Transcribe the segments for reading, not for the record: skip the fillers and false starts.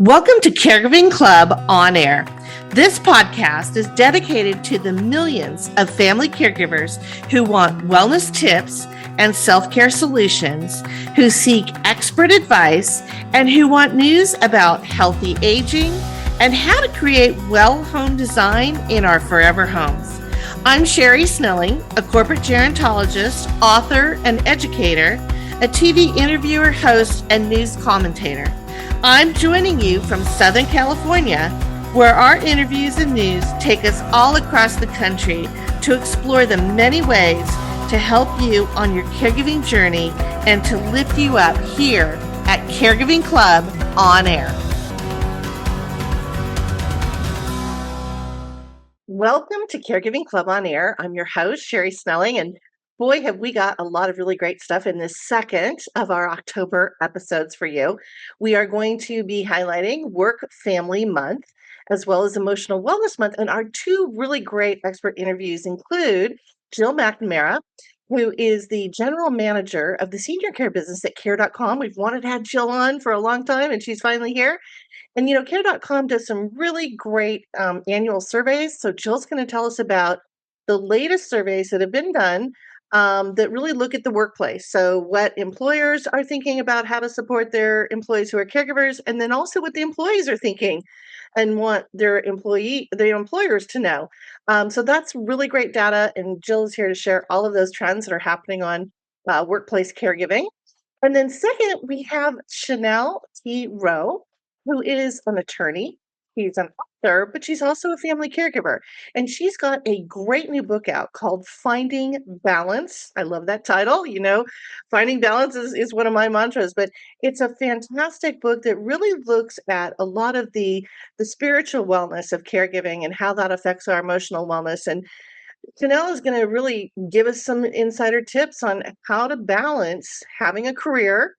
Welcome to Caregiving Club On Air. This podcast is dedicated to the millions of family caregivers who want wellness tips and self-care solutions, who seek expert advice, and who want news about healthy aging and how to create well home design in our forever homes. I'm Sherri Snelling, a corporate gerontologist, author, and educator, a TV interviewer, host, and news commentator. I'm joining you from Southern California, where our interviews and news take us all across the country to explore the many ways to help you on your caregiving journey and to lift you up here at Caregiving Club On Air. Welcome to Caregiving Club On Air. I'm your host, Sherri Snelling, and boy, have we got a lot of really great stuff in this second of our October episodes for you. We are going to be highlighting Work Family Month as well as Emotional Wellness Month. And our two really great expert interviews include Jill McNamara, who is the general manager of the senior care business at care.com. We've wanted to have Jill on for a long time, and she's finally here. And, care.com does some really great annual surveys. So Jill's going to tell us about the latest surveys that have been done that really look at the workplace. So what employers are thinking about how to support their employees who are caregivers, and then also what the employees are thinking and want their employers to know. So that's really great data, and Jill is here to share all of those trends that are happening on workplace caregiving. And then second, we have Chanel T. Rowe, who is an attorney. She's an author, but she's also a family caregiver. And she's got a great new book out called Finding Balance. I love that title. Finding Balance is one of my mantras, but it's a fantastic book that really looks at a lot of the spiritual wellness of caregiving and how that affects our emotional wellness. And Chanel is going to really give us some insider tips on how to balance having a career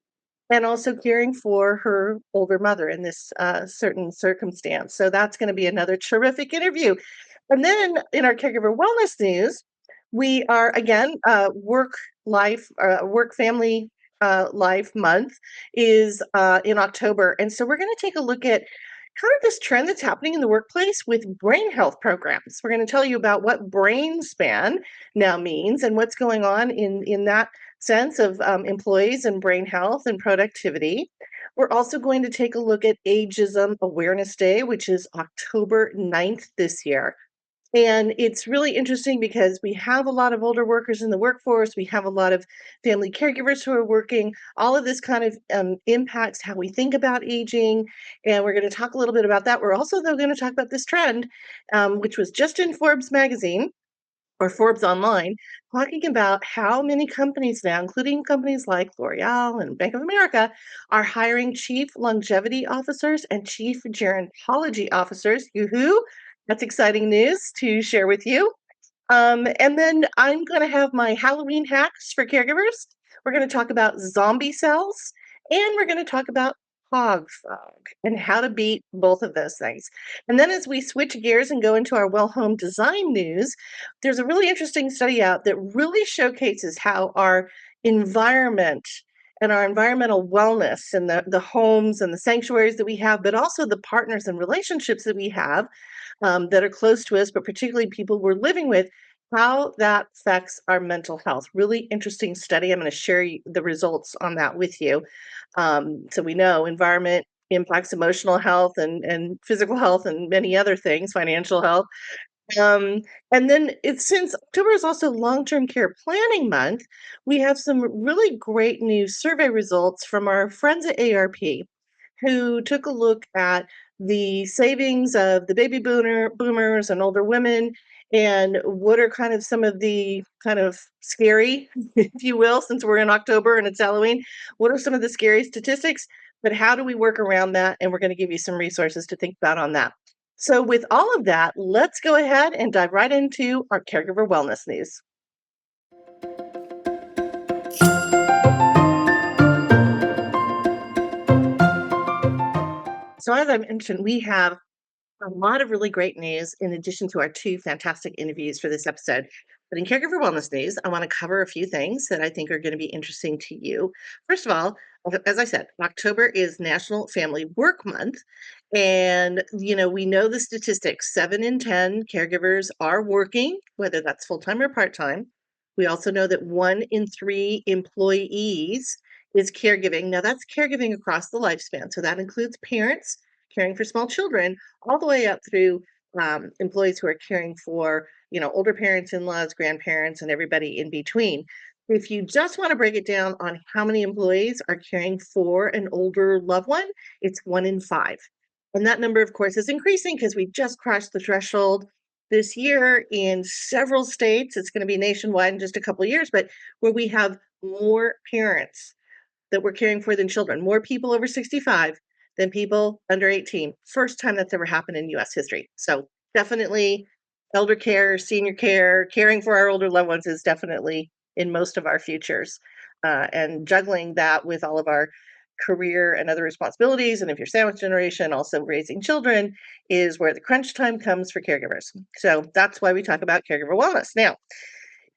and also caring for her older mother in this certain circumstance. So that's going to be another terrific interview. And then in our caregiver wellness news, we are again work family life month is in October, and so we're going to take a look at kind of this trend that's happening in the workplace with brain health programs. We're going to tell you about what brain span now means and what's going on in that sense of employees and brain health and productivity. We're also going to take a look at Ageism Awareness Day, which is October 9th this year. And it's really interesting because we have a lot of older workers in the workforce. We have a lot of family caregivers who are working. All of this kind of impacts how we think about aging. And we're going to talk a little bit about that. We're also, though, going to talk about this trend, which was just in Forbes magazine, or Forbes Online, talking about how many companies now, including companies like L'Oreal and Bank of America, are hiring chief longevity officers and chief gerontology officers. Yoo-hoo! That's exciting news to share with you. And then I'm going to have my Halloween hacks for caregivers. We're going to talk about zombie cells, and we're going to talk about hog fog and how to beat both of those things. And then as we switch gears and go into our well home design news, there's a really interesting study out that really showcases how our environment and our environmental wellness and the homes and the sanctuaries that we have, but also the partners and relationships that we have that are close to us, but particularly people we're living with, how that affects our mental health. Really interesting study. I'm going to share the results on that with you. So we know environment impacts emotional health and physical health and many other things, financial health. And then since October is also long-term care planning month, we have some really great new survey results from our friends at AARP who took a look at the savings of the baby boomers and older women, and what are kind of some of the kind of scary, if you will, since we're in October and it's Halloween, what are some of the scary statistics, but how do we work around that? And we're going to give you some resources to think about on that. So with all of that, let's go ahead and dive right into our caregiver wellness news. So as I mentioned, we have a lot of really great news in addition to our two fantastic interviews for this episode. But in Caregiver Wellness Days, I want to cover a few things that I think are going to be interesting to you. First of all, as I said, October is National Family Work Month. And, we know the statistics 7 in 10 caregivers are working, whether that's full time or part time. We also know that 1 in 3 employees is caregiving. Now, that's caregiving across the lifespan. So that includes parents caring for small children, all the way up through employees who are caring for older parents, in-laws, grandparents, and everybody in between. If you just want to break it down on how many employees are caring for an older loved one, it's 1 in 5. And that number, of course, is increasing because we just crossed the threshold this year in several states. It's going to be nationwide in just a couple of years, but where we have more parents that we're caring for than children, more people over 65 than people under 18. First time that's ever happened in US history. So definitely elder care, senior care, caring for our older loved ones is definitely in most of our futures. And juggling that with all of our career and other responsibilities. And if you're sandwich generation, also raising children is where the crunch time comes for caregivers. So that's why we talk about caregiver wellness. Now,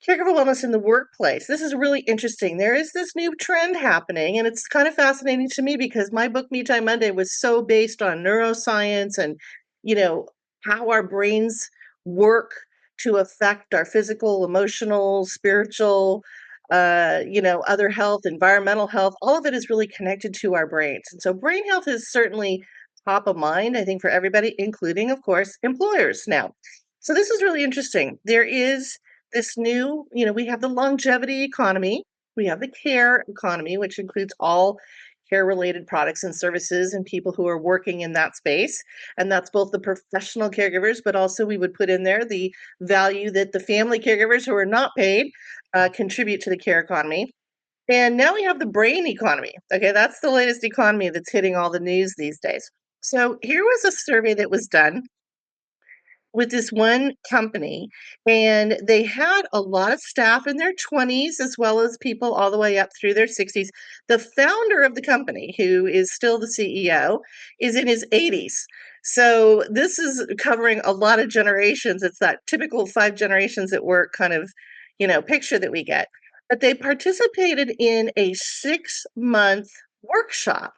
caregiver wellness in the workplace. This is really interesting. There is this new trend happening, and it's kind of fascinating to me because my book, Me Time Monday, was so based on neuroscience and, you know, how our brains work to affect our physical, emotional, spiritual, other health, environmental health. All of it is really connected to our brains. And so brain health is certainly top of mind, I think, for everybody, including, of course, employers now. So this is really interesting. There is this new, we have the longevity economy, we have the care economy, which includes all care related products and services and people who are working in that space. And that's both the professional caregivers, but also we would put in there the value that the family caregivers who are not paid contribute to the care economy. And now we have the brain economy. Okay, that's the latest economy that's hitting all the news these days. So here was a survey that was done with this one company, and they had a lot of staff in their 20s as well as people all the way up through their 60s. The founder of the company, who is still the CEO, is in his 80s. So this is covering a lot of generations. It's that typical 5 generations at work kind of, picture that we get. But they participated in a 6-month workshop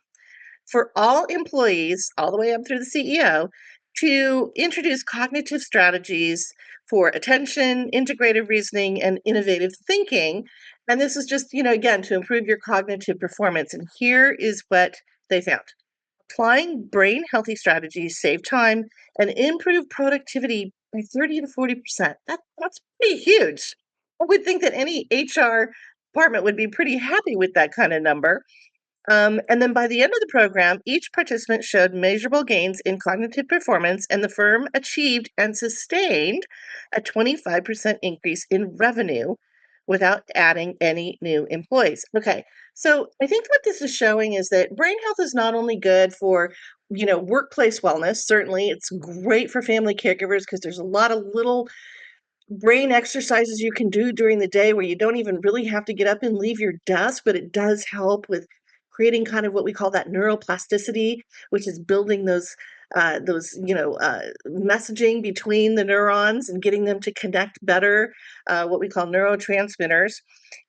for all employees, all the way up through the CEO, to introduce cognitive strategies for attention, integrative reasoning, and innovative thinking. And this is just, again, to improve your cognitive performance. And here is what they found. Applying brain healthy strategies save time and improve productivity by 30 to 40%. That's pretty huge. I would think that any HR department would be pretty happy with that kind of number. And then by the end of the program, each participant showed measurable gains in cognitive performance, and the firm achieved and sustained a 25% increase in revenue without adding any new employees. Okay, so I think what this is showing is that brain health is not only good for, workplace wellness. Certainly, it's great for family caregivers because there's a lot of little brain exercises you can do during the day where you don't even really have to get up and leave your desk, but it does help with creating kind of what we call that neuroplasticity, which is building those messaging between the neurons and getting them to connect better, what we call neurotransmitters.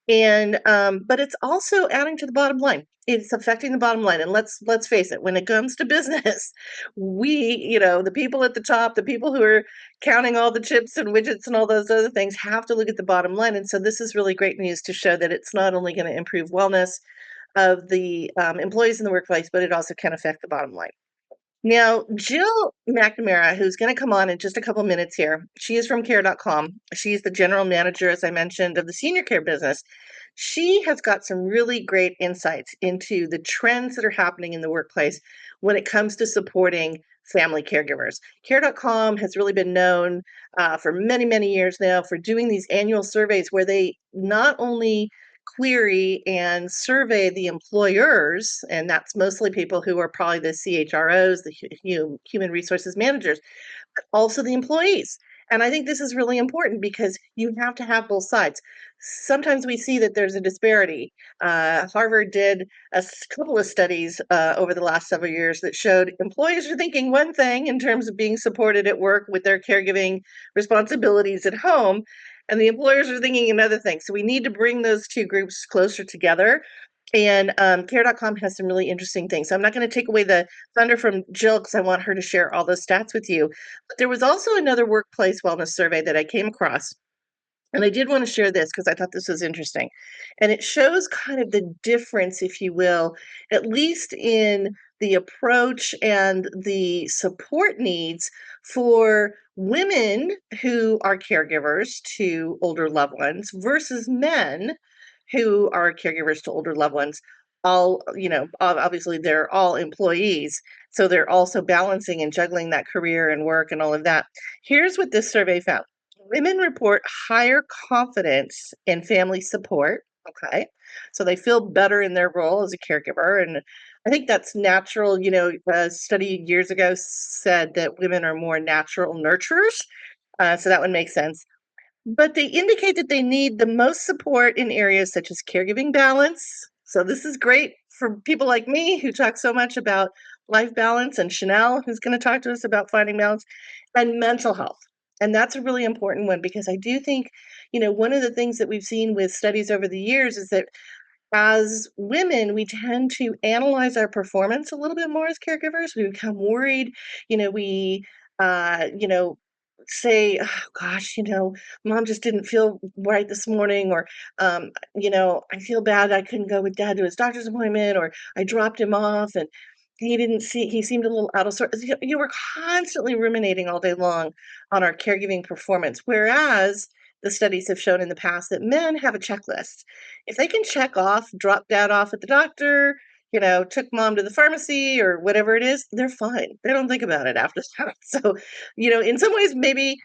And but it's also adding to the bottom line. It's affecting the bottom line. And let's face it, when it comes to business, we, the people at the top, the people who are counting all the chips and widgets and all those other things have to look at the bottom line. And so this is really great news to show that it's not only going to improve wellness of the employees in the workplace, but it also can affect the bottom line. Now, Jill McNamara, who's going to come on in just a couple minutes here, she is from care.com. She's the general manager, as I mentioned, of the senior care business. She has got some really great insights into the trends that are happening in the workplace when it comes to supporting family caregivers. Care.com has really been known for many, many years now for doing these annual surveys where they not only query and survey the employers, and that's mostly people who are probably the CHROs, the human resources managers, but also the employees. And I think this is really important because you have to have both sides. Sometimes we see that there's a disparity. Harvard did a couple of studies over the last several years that showed employees are thinking one thing in terms of being supported at work with their caregiving responsibilities at home. and the employers are thinking another thing. So we need to bring those two groups closer together. And care.com has some really interesting things. So I'm not going to take away the thunder from Jill because I want her to share all those stats with you. But there was also another workplace wellness survey that I came across. And I did want to share this because I thought this was interesting. And it shows kind of the difference, if you will, at least in the approach and the support needs for women who are caregivers to older loved ones versus men who are caregivers to older loved ones. All, obviously they're all employees. So they're also balancing and juggling that career and work and all of that. Here's what this survey found. Women report higher confidence in family support. Okay. So they feel better in their role as a caregiver. And I think that's natural. A study years ago said that women are more natural nurturers. So that would make sense. But they indicate that they need the most support in areas such as caregiving balance. So this is great for people like me who talk so much about life balance, and Chanel, who's going to talk to us about finding balance, and mental health. And that's a really important one because I do think, one of the things that we've seen with studies over the years is that as women, we tend to analyze our performance a little bit more as caregivers. We become worried, we, say, oh, gosh, mom just didn't feel right this morning, or, I feel bad I couldn't go with dad to his doctor's appointment, or I dropped him off and he seemed a little out of sorts. You were constantly ruminating all day long on our caregiving performance. Whereas the studies have shown in the past that men have a checklist. If they can check off, drop dad off at the doctor, took mom to the pharmacy or whatever it is, they're fine. They don't think about it after that. So, in some ways, maybe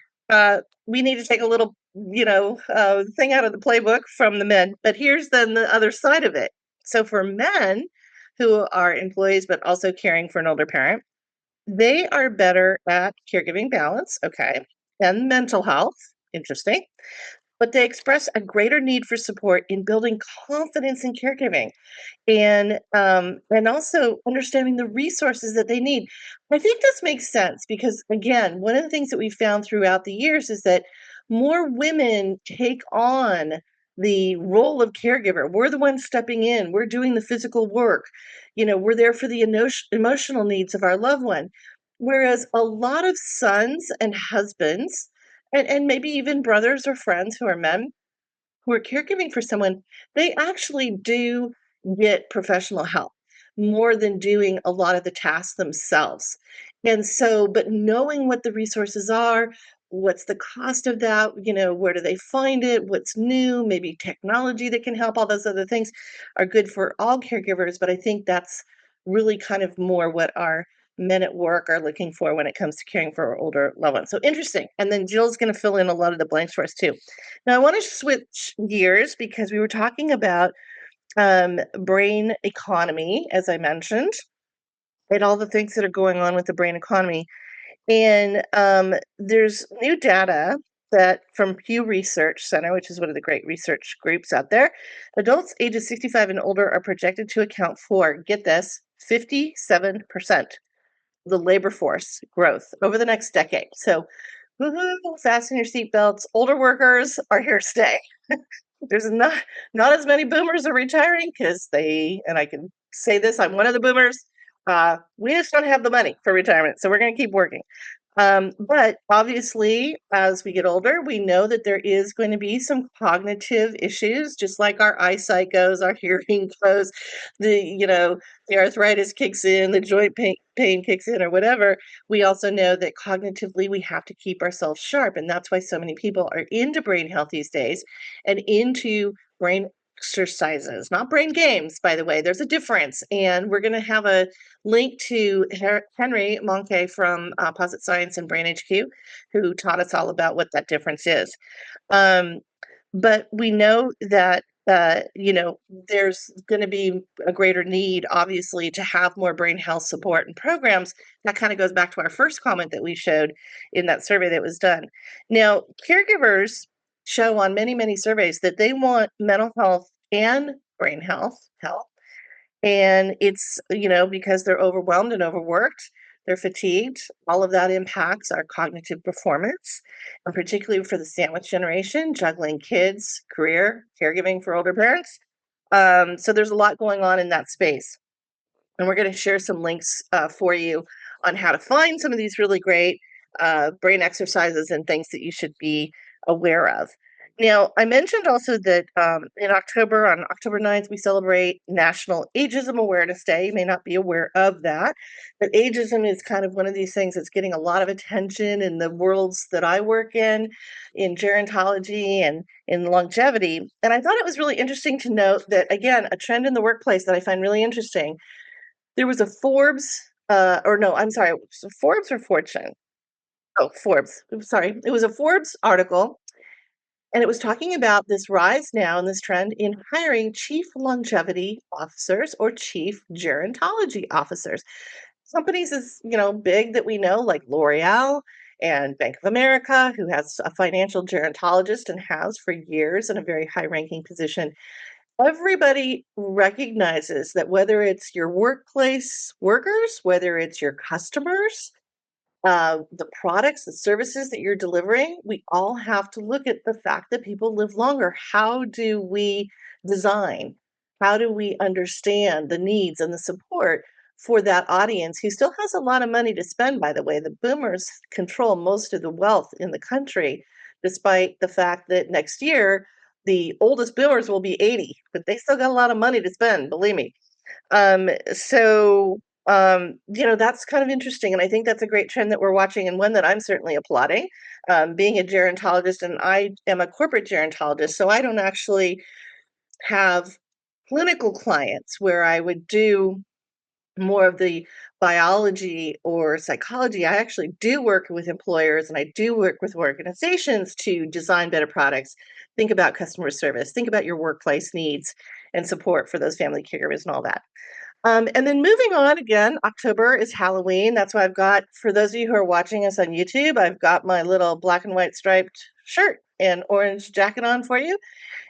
we need to take a little, thing out of the playbook from the men. But here's then the other side of it. So for men who are employees but also caring for an older parent, they are better at caregiving balance, okay, and mental health, interesting, but they express a greater need for support in building confidence in caregiving and also understanding the resources that they need. I think this makes sense because, again, one of the things that we found throughout the years is that more women take on the role of caregiver. We're the ones stepping in. We're doing the physical work. We're there for the emotional needs of our loved one. Whereas a lot of sons and husbands, and maybe even brothers or friends who are men, who are caregiving for someone, they actually do get professional help more than doing a lot of the tasks themselves. And so, but knowing what the resources are, what's the cost of that, where do they find it, what's new, maybe technology that can help, all those other things are good for all caregivers. But I think that's really kind of more what our men at work are looking for when it comes to caring for older loved ones. So interesting. And then Jill's going to fill in a lot of the blanks for us too. Now, I want to switch gears because we were talking about brain economy, as I mentioned, and all the things that are going on with the brain economy. And there's new data that from Pew Research Center, which is one of the great research groups out there, adults ages 65 and older are projected to account for, get this, 57% of the labor force growth over the next decade. So, woohoo, fasten your seatbelts. Older workers are here to stay. There's not as many boomers are retiring because and I can say this, I'm one of the boomers. We just don't have the money for retirement, so we're going to keep working. But obviously, as we get older, we know that there is going to be some cognitive issues, just like our eyesight goes, our hearing goes, the arthritis kicks in, the joint pain kicks in, or whatever. We also know that cognitively we have to keep ourselves sharp. And that's why so many people are into brain health these days and into brain exercises, not brain games, by the way. There's a difference. And we're going to have a link to Henry Monkey from Posit Science and Brain HQ, who taught us all about what that difference is. But we know that there's going to be a greater need, obviously, to have more brain health support and programs. That kind of goes back to our first comment that we showed in that survey that was done. Now, caregivers show on many, many surveys that they want mental health and brain health help. And it's, because they're overwhelmed and overworked. they're fatigued. All of that impacts our cognitive performance, and particularly for the sandwich generation, juggling kids, career, caregiving for older parents. So there's a lot going on in that space. And we're going to share some links for you on how to find some of these really great brain exercises and things that you should be aware of. Now, I mentioned also that in October, on October 9th, we celebrate National Ageism Awareness Day. You may not be aware of that, but ageism is kind of one of these things that's getting a lot of attention in the worlds that I work in gerontology and in longevity. And I thought it was really interesting to note that, again, a trend in the workplace that I find really interesting. There was a Forbes, or no, I'm sorry, was it Forbes or Fortune? Oh, Forbes. I'm sorry. It was a Forbes article, and it was talking about this rise now and this trend in hiring chief longevity officers or chief gerontology officers. Companies as big that we know, like L'Oreal and Bank of America, who has a financial gerontologist and has for years in a very high-ranking position. Everybody recognizes that whether it's your workplace workers, whether it's your customers, the products, the services that you're delivering, we all have to look at the fact that people live longer. How do we design? How do we understand the needs and the support for that audience who still has a lot of money to spend, by the way? The boomers control most of the wealth in the country, despite the fact that next year the oldest boomers will be 80, but they still got a lot of money to spend, believe me. That's kind of interesting. And I think that's a great trend that we're watching and one that I'm certainly applauding. Being a gerontologist, and I am a corporate gerontologist, so I don't actually have clinical clients where I would do more of the biology or psychology. I actually do work with employers and I do work with organizations to design better products, think about customer service, think about your workplace needs and support for those family caregivers and all that. And then moving on again, October is Halloween. That's why I've got, for those of you who are watching us on YouTube, I've got my little black and white striped shirt and orange jacket on for you.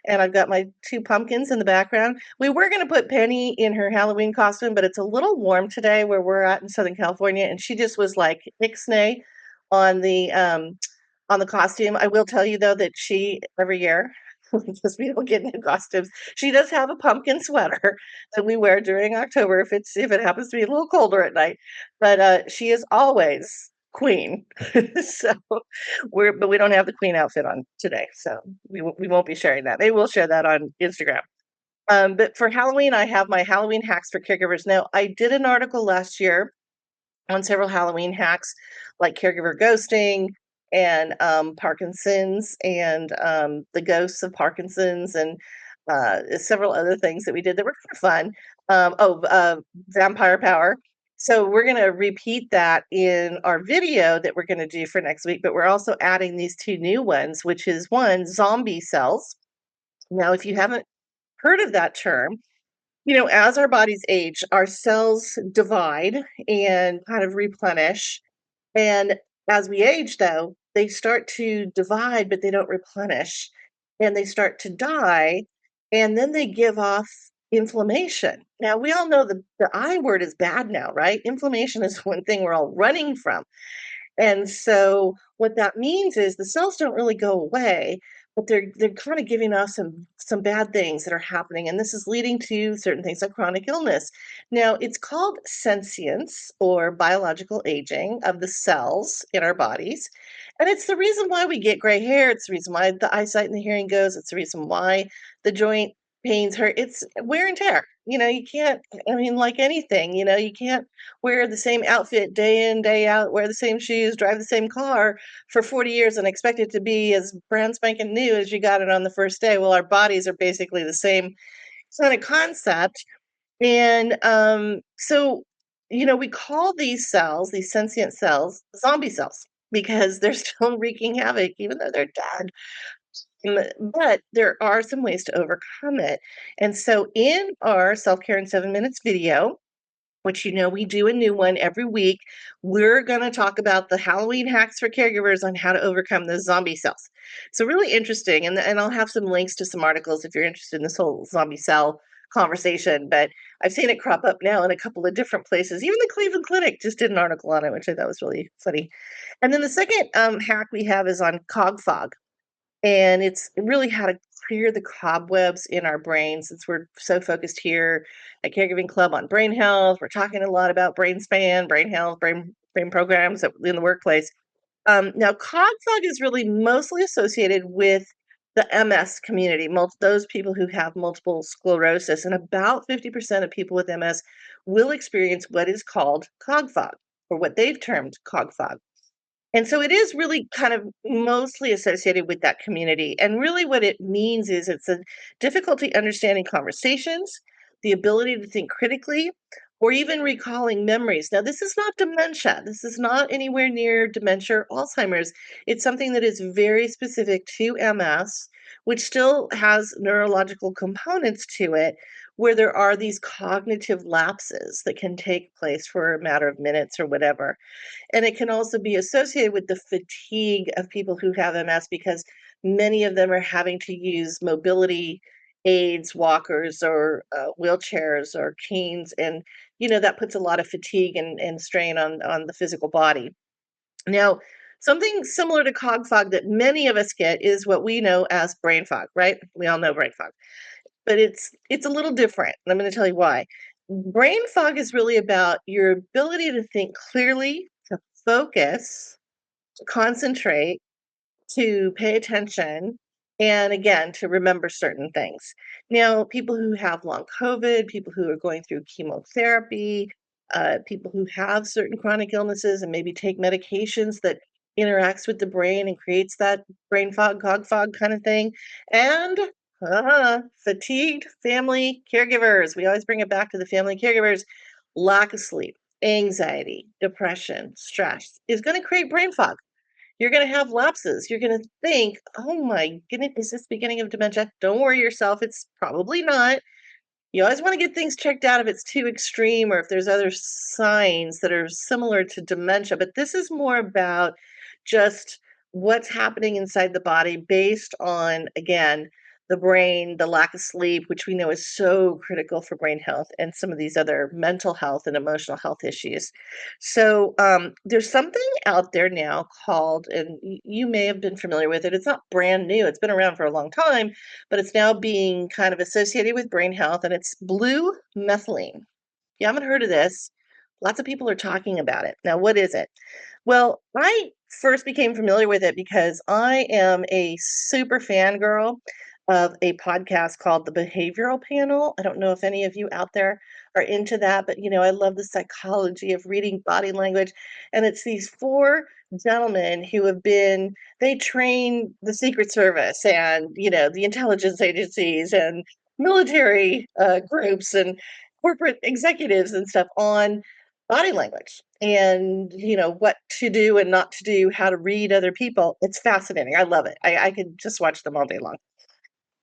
And I've got my two pumpkins in the background. We were going to put Penny in her Halloween costume, but it's a little warm today where we're at in Southern California, and she just was like ixnay on the costume. I will tell you though that she every year, because we don't get new costumes, she does have a pumpkin sweater that we wear during October if it happens to be a little colder at night. But she is always queen. So but we don't have the queen outfit on today, so we won't be sharing that. Maybe we'll share that on Instagram. But for Halloween, I have my Halloween hacks for caregivers. Now, I did an article last year on several Halloween hacks, like caregiver ghosting and Parkinson's and the ghosts of Parkinson's and several other things that we did that were kind of fun. Vampire power. So we're going to repeat that in our video that we're going to do for next week, but we're also adding these two new ones, which is one, zombie cells. Now, if you haven't heard of that term, as our bodies age, our cells divide and kind of replenish. And as we age, though, they start to divide, but they don't replenish. And they start to die, and then they give off inflammation. Now, we all know the I word is bad now, right? Inflammation is one thing we're all running from. And so what that means is the cells don't really go away, but they're kind of giving us some bad things that are happening. And this is leading to certain things like chronic illness. Now, it's called senescence or biological aging of the cells in our bodies. And it's the reason why we get gray hair. It's the reason why the eyesight and the hearing goes. It's the reason why the joint pains hurt. It's wear and tear. You can't, I mean, like anything, you can't wear the same outfit day in, day out, wear the same shoes, drive the same car for 40 years and expect it to be as brand spanking new as you got it on the first day. Well, our bodies are basically the same kind of concept. And we call these cells, these sentient cells, zombie cells because they're still wreaking havoc, even though they're dead. But there are some ways to overcome it. And so in our Self-Care in 7 Minutes video, which we do a new one every week, we're going to talk about the Halloween hacks for caregivers on how to overcome those zombie cells. So really interesting. And I'll have some links to some articles if you're interested in this whole zombie cell conversation, but I've seen it crop up now in a couple of different places. Even the Cleveland Clinic just did an article on it, which I thought was really funny. And then the second hack we have is on cog fog. And it's really how to clear the cobwebs in our brains since we're so focused here at Caregiving Club on brain health. We're talking a lot about brain span, brain health, brain programs in the workplace. Now, cog fog is really mostly associated with the MS community, those people who have multiple sclerosis, and about 50% of people with MS will experience what is called cog fog, or what they've termed cog fog. And so it is really kind of mostly associated with that community. And really, what it means is it's a difficulty understanding conversations, the ability to think critically, or even recalling memories. Now, this is not dementia. This is not anywhere near dementia or Alzheimer's. It's something that is very specific to MS, which still has neurological components to it, where there are these cognitive lapses that can take place for a matter of minutes or whatever. And it can also be associated with the fatigue of people who have MS because many of them are having to use mobility aids, walkers, or wheelchairs or canes. And, that puts a lot of fatigue and strain on the physical body. Now, something similar to cog fog that many of us get is what we know as brain fog, right? We all know brain fog, but it's a little different. And I'm going to tell you why. Brain fog is really about your ability to think clearly, to focus, to concentrate, to pay attention, and again, to remember certain things. Now, people who have long COVID, people who are going through chemotherapy, people who have certain chronic illnesses and maybe take medications that interacts with the brain and creates that brain fog, cog fog kind of thing, and fatigued family caregivers. We always bring it back to the family caregivers. Lack of sleep, anxiety, depression, stress is going to create brain fog. You're going to have lapses. You're going to think, oh my goodness, is this beginning of dementia? Don't worry yourself. It's probably not. You always want to get things checked out if it's too extreme or if there's other signs that are similar to dementia. But this is more about just what's happening inside the body based on, again, the brain, the lack of sleep, which we know is so critical for brain health, and some of these other mental health and emotional health issues. So there's something out there now called, and you may have been familiar with it. It's not brand new. It's been around for a long time, but it's now being kind of associated with brain health, and it's blue methylene. You haven't heard of this? Lots of people are talking about it. Now, what is it? Well, I first became familiar with it because I am a super fangirl of a podcast called The Behavioral Panel. I don't know if any of you out there are into that, but I love the psychology of reading body language. And it's these four gentlemen who they train the Secret Service and, the intelligence agencies and military groups and corporate executives and stuff on body language and what to do and not to do, how to read other people. It's fascinating. I love it. I could just watch them all day long.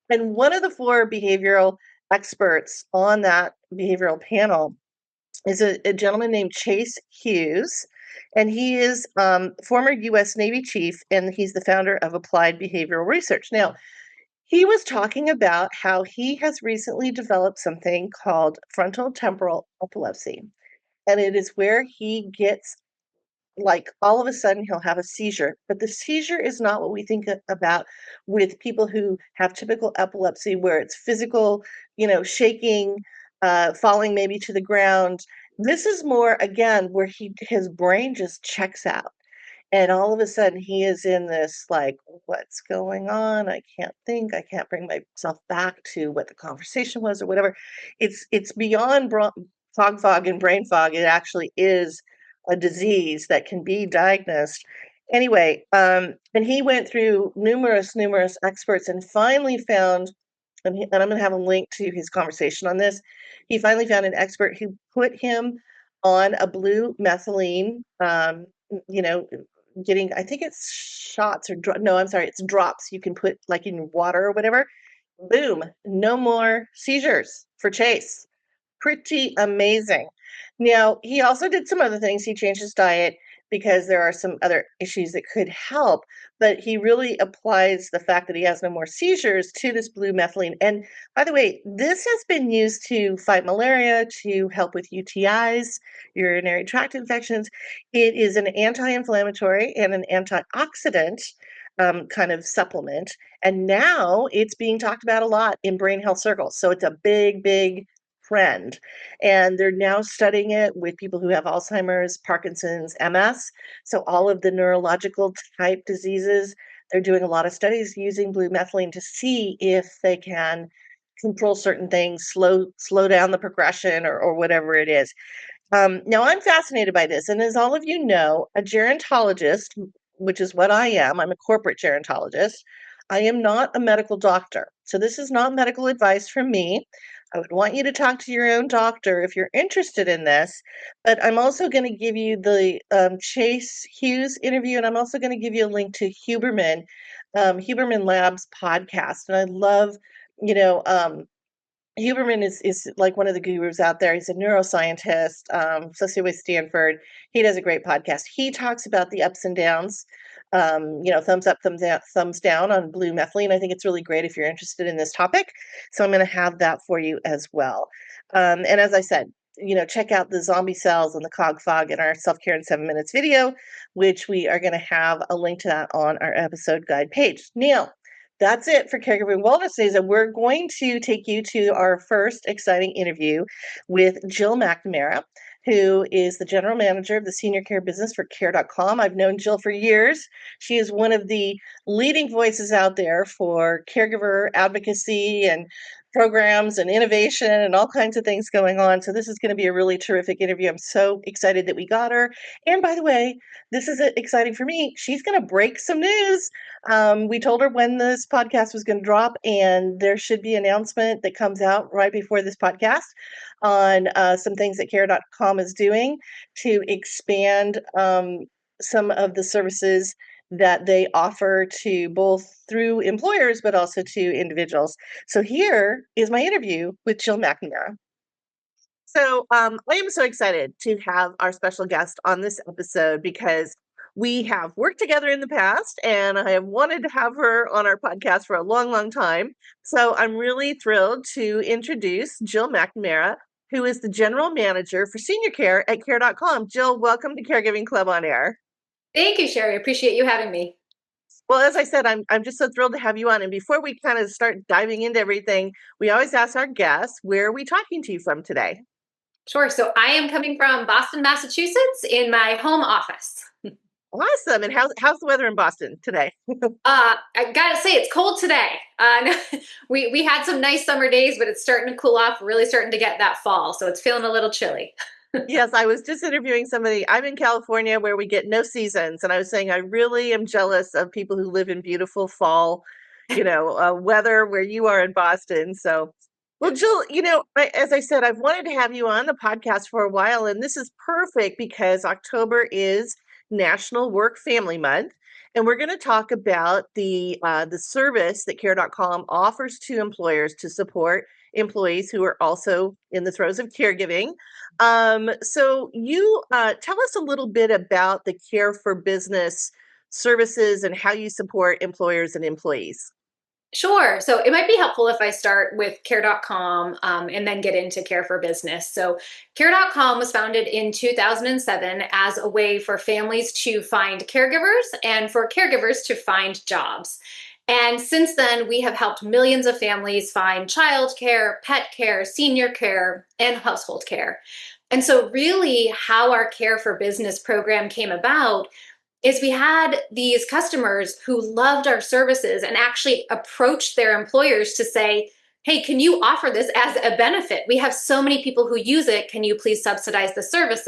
And one of the four behavioral experts on that behavioral panel is a gentleman named Chase Hughes, and he is former U.S. Navy chief, and he's the founder of Applied Behavioral Research. Now, he was talking about how he has recently developed something called frontal temporal epilepsy, and it is where he gets, like, all of a sudden he'll have a seizure, but the seizure is not what we think about with people who have typical epilepsy, where it's physical, shaking, falling maybe to the ground. This is more, again, where his brain just checks out. And all of a sudden he is in this, like, what's going on? I can't think. I can't bring myself back to what the conversation was or whatever. It's beyond fog and brain fog. It actually is a disease that can be diagnosed. Anyway, and he went through numerous experts and finally found, and I'm going to have a link to his conversation on this. He finally found an expert who put him on a blue methylene, you know, getting, I think it's shots or no, I'm sorry, it's drops you can put like in water or whatever. Boom, no more seizures for Chase. Pretty amazing. Now, he also did some other things. He changed his diet, because there are some other issues that could help. But he really applies the fact that he has no more seizures to this blue methylene. And by the way, this has been used to fight malaria, to help with UTIs, urinary tract infections. It is an anti-inflammatory and an antioxidant kind of supplement. And now it's being talked about a lot in brain health circles. So it's a big, big trend. And they're now studying it with people who have Alzheimer's, Parkinson's, MS. So all of the neurological type diseases, they're doing a lot of studies using blue methylene to see if they can control certain things, slow down the progression or whatever it is. Now, I'm fascinated by this. And as all of you know, a gerontologist, which is what I am, I'm a corporate gerontologist. I am not a medical doctor. So this is not medical advice from me. I would want you to talk to your own doctor if you're interested in this. But I'm also going to give you the Chase Hughes interview, and I'm also going to give you a link to Huberman Labs podcast. And I love, you know, Huberman is like one of the gurus out there. He's a neuroscientist, associated with Stanford. He does a great podcast. He talks about the ups and downs, thumbs up, thumbs down on blue methylene. I think it's really great if you're interested in this topic. So I'm going to have that for you as well. And as I said, check out the zombie cells and the cog fog in our self-care in 7 minutes video, which we are going to have a link to that on our episode guide page. Now, that's it for Caregiving Wellness Days, and we're going to take you to our first exciting interview with Jill McNamara, who is the general manager of the senior care business for Care.com. I've known Jill for years. She is one of the leading voices out there for caregiver advocacy and programs and innovation and all kinds of things going on. So this is going to be a really terrific interview. I'm so excited that we got her. And by the way, this is exciting for me. She's going to break some news. We told her when this podcast was going to drop, and there should be an announcement that comes out right before this podcast on some things that Care.com is doing to expand some of the services that they offer to both through employers, but also to individuals. So here is my interview with Jill McNamara. So I am so excited to have our special guest on this episode because we have worked together in the past, and I have wanted to have her on our podcast for a long, long time. So I'm really thrilled to introduce Jill McNamara, who is the general manager for senior care at Care.com. Jill, welcome to Caregiving Club on Air. Thank you, Sherri. Appreciate you having me. Well, as I said, I'm just so thrilled to have you on. And before we kind of start diving into everything, we always ask our guests, where are we talking to you from today? Sure. So I am coming from Boston, Massachusetts in my home office. Awesome. And how's the weather in Boston today? I gotta say, it's cold today. We had some nice summer days, but it's starting to cool off. We're really starting to get that fall. So it's feeling a little chilly. Yes, I was just interviewing somebody. I'm in California where we get no seasons. And I was saying I really am jealous of people who live in beautiful fall, weather where you are in Boston. So, well, Jill, as I said, I've wanted to have you on the podcast for a while. And this is perfect because October is National Work Family Month. And we're going to talk about the service that Care.com offers to employers to support employees who are also in the throes of caregiving. So you tell us a little bit about the Care for Business services and how you support employers and employees. Sure. So it might be helpful if I start with Care.com and then get into Care for Business. So Care.com was founded in 2007 as a way for families to find caregivers and for caregivers to find jobs. And since then, we have helped millions of families find childcare, pet care, senior care, and household care. And so really how our Care for Business program came about is we had these customers who loved our services and actually approached their employers to say, hey, can you offer this as a benefit? We have so many people who use it. Can you please subsidize the service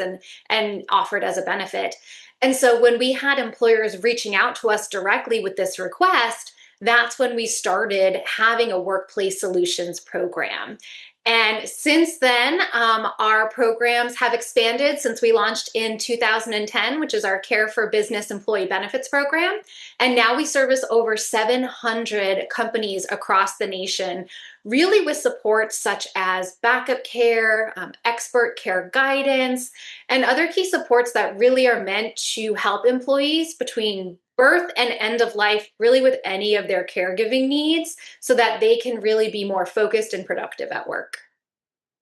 and offer it as a benefit? And so when we had employers reaching out to us directly with this request, that's when we started having a workplace solutions program. And since then, our programs have expanded since we launched in 2010, which is our Care for Business Employee Benefits program. And now we service over 700 companies across the nation, really with support such as backup care, expert care guidance, and other key supports that really are meant to help employees between birth and end of life, really with any of their caregiving needs, so that they can really be more focused and productive at work.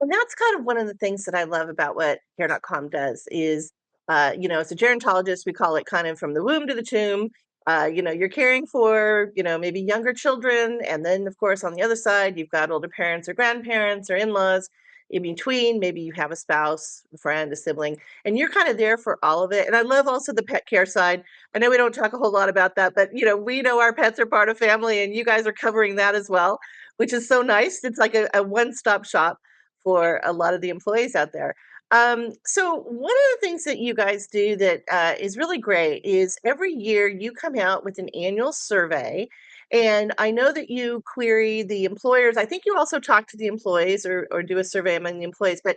And that's kind of one of the things that I love about what Care.com does is, as a gerontologist, we call it kind of from the womb to the tomb. You're caring for, maybe younger children. And then, of course, on the other side, you've got older parents or grandparents or in-laws. In between, maybe you have a spouse, a friend, a sibling, and you're kind of there for all of it. And I love also the pet care side. I know we don't talk a whole lot about that, but we know our pets are part of family, and you guys are covering that as well, which is so nice. It's like a one-stop shop for a lot of the employees out there. So one of the things that you guys do that is really great is every year you come out with an annual survey. And I know that you query the employers. I think you also talk to the employees or do a survey among the employees. But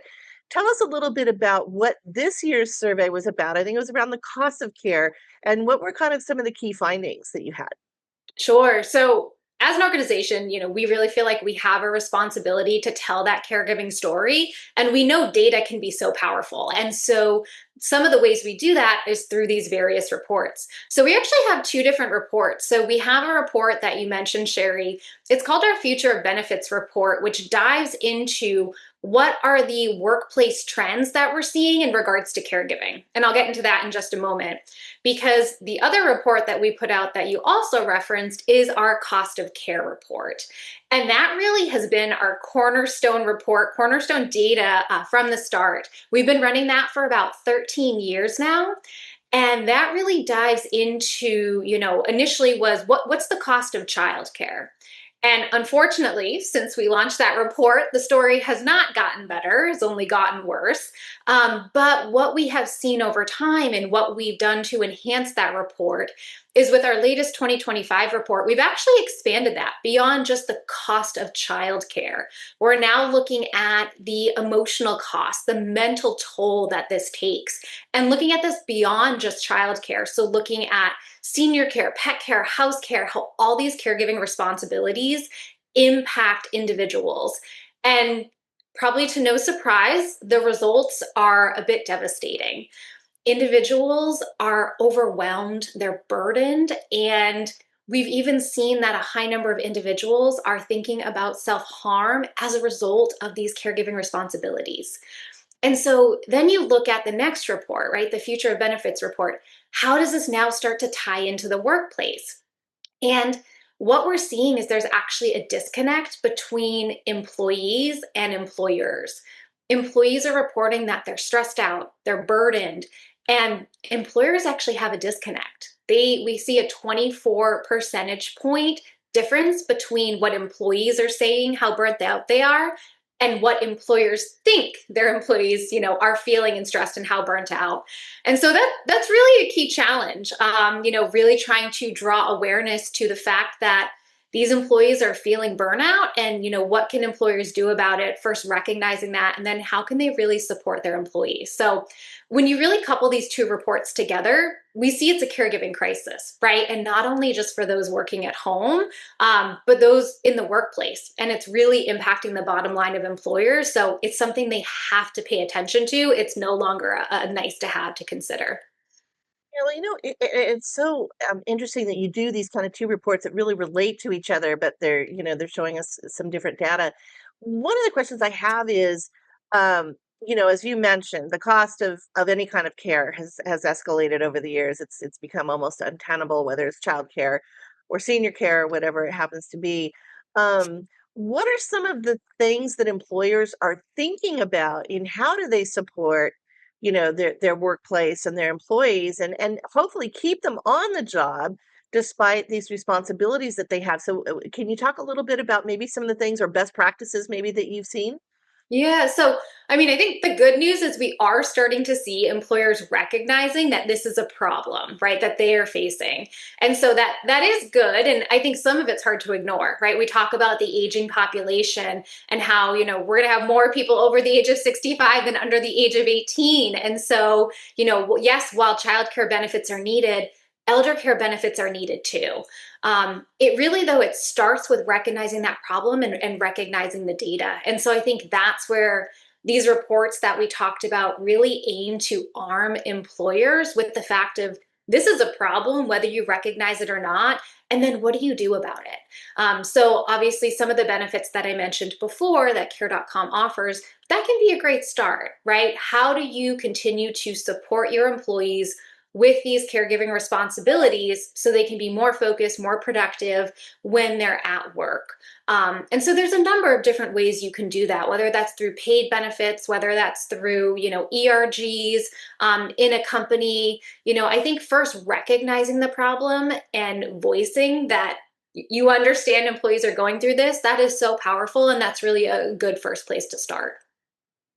tell us a little bit about what this year's survey was about. I think it was around the cost of care and what were kind of some of the key findings that you had. Sure. So, as an organization, we really feel like we have a responsibility to tell that caregiving story. And we know data can be so powerful. And so, some of the ways we do that is through these various reports. So, we actually have two different reports. So, we have a report that you mentioned, Sherri. It's called our Future of Benefits report, which dives into what are the workplace trends that we're seeing in regards to caregiving. And I'll get into that in just a moment, because the other report that we put out that you also referenced is our cost of care report. And that really has been our cornerstone report, cornerstone data from the start. We've been running that for about 13 years now. And that really dives into, initially was what's the cost of childcare? And unfortunately, since we launched that report, the story has not gotten better, it's only gotten worse. But what we have seen over time and what we've done to enhance that report is with our latest 2025 report, we've actually expanded that beyond just the cost of childcare. We're now looking at the emotional cost, the mental toll that this takes, and looking at this beyond just childcare. So, looking at senior care, pet care, house care, how all these caregiving responsibilities impact individuals. And probably to no surprise, the results are a bit devastating. Individuals are overwhelmed, they're burdened, and we've even seen that a high number of individuals are thinking about self harm as a result of these caregiving responsibilities. And so then you look at the next report, right? The Future of Benefits report. How does this now start to tie into the workplace? And what we're seeing is there's actually a disconnect between employees and employers. Employees are reporting that they're stressed out, they're burdened, and employers actually have a disconnect. We see a 24 percentage point difference between what employees are saying, how burnt out they are, and what employers think their employees, are feeling and stressed and how burnt out. And so that's really a key challenge. Really trying to draw awareness to the fact that these employees are feeling burnout, and what can employers do about it? First, recognizing that, and then how can they really support their employees? So when you really couple these two reports together, we see it's a caregiving crisis, right? And not only just for those working at home, but those in the workplace. And it's really impacting the bottom line of employers. So it's something they have to pay attention to. It's no longer a nice to have to consider. Yeah, well, it's so interesting that you do these kind of two reports that really relate to each other, but they're showing us some different data. One of the questions I have is, as you mentioned, the cost of any kind of care has escalated over the years. It's become almost untenable, whether it's childcare or senior care, or whatever it happens to be. What are some of the things that employers are thinking about in how do they support their workplace and their employees and hopefully keep them on the job despite these responsibilities that they have? So can you talk a little bit about maybe some of the things or best practices maybe that you've seen? Yeah. So, I mean, I think the good news is we are starting to see employers recognizing that this is a problem, right? That they are facing. And so that is good. And I think some of it's hard to ignore, right? We talk about the aging population and how, we're going to have more people over the age of 65 than under the age of 18. And so, yes, while childcare benefits are needed, elder care benefits are needed too. It really, though, it starts with recognizing that problem and recognizing the data. And so I think that's where these reports that we talked about really aim to arm employers with the fact of this is a problem, whether you recognize it or not. And then what do you do about it? So, obviously, some of the benefits that I mentioned before that care.com offers, that can be a great start, right? How do you continue to support your employees with these caregiving responsibilities so they can be more focused, more productive when they're at work? And so there's a number of different ways you can do that, whether that's through paid benefits, whether that's through, ERGs in a company. I think first recognizing the problem and voicing that you understand employees are going through this, that is so powerful. And that's really a good first place to start.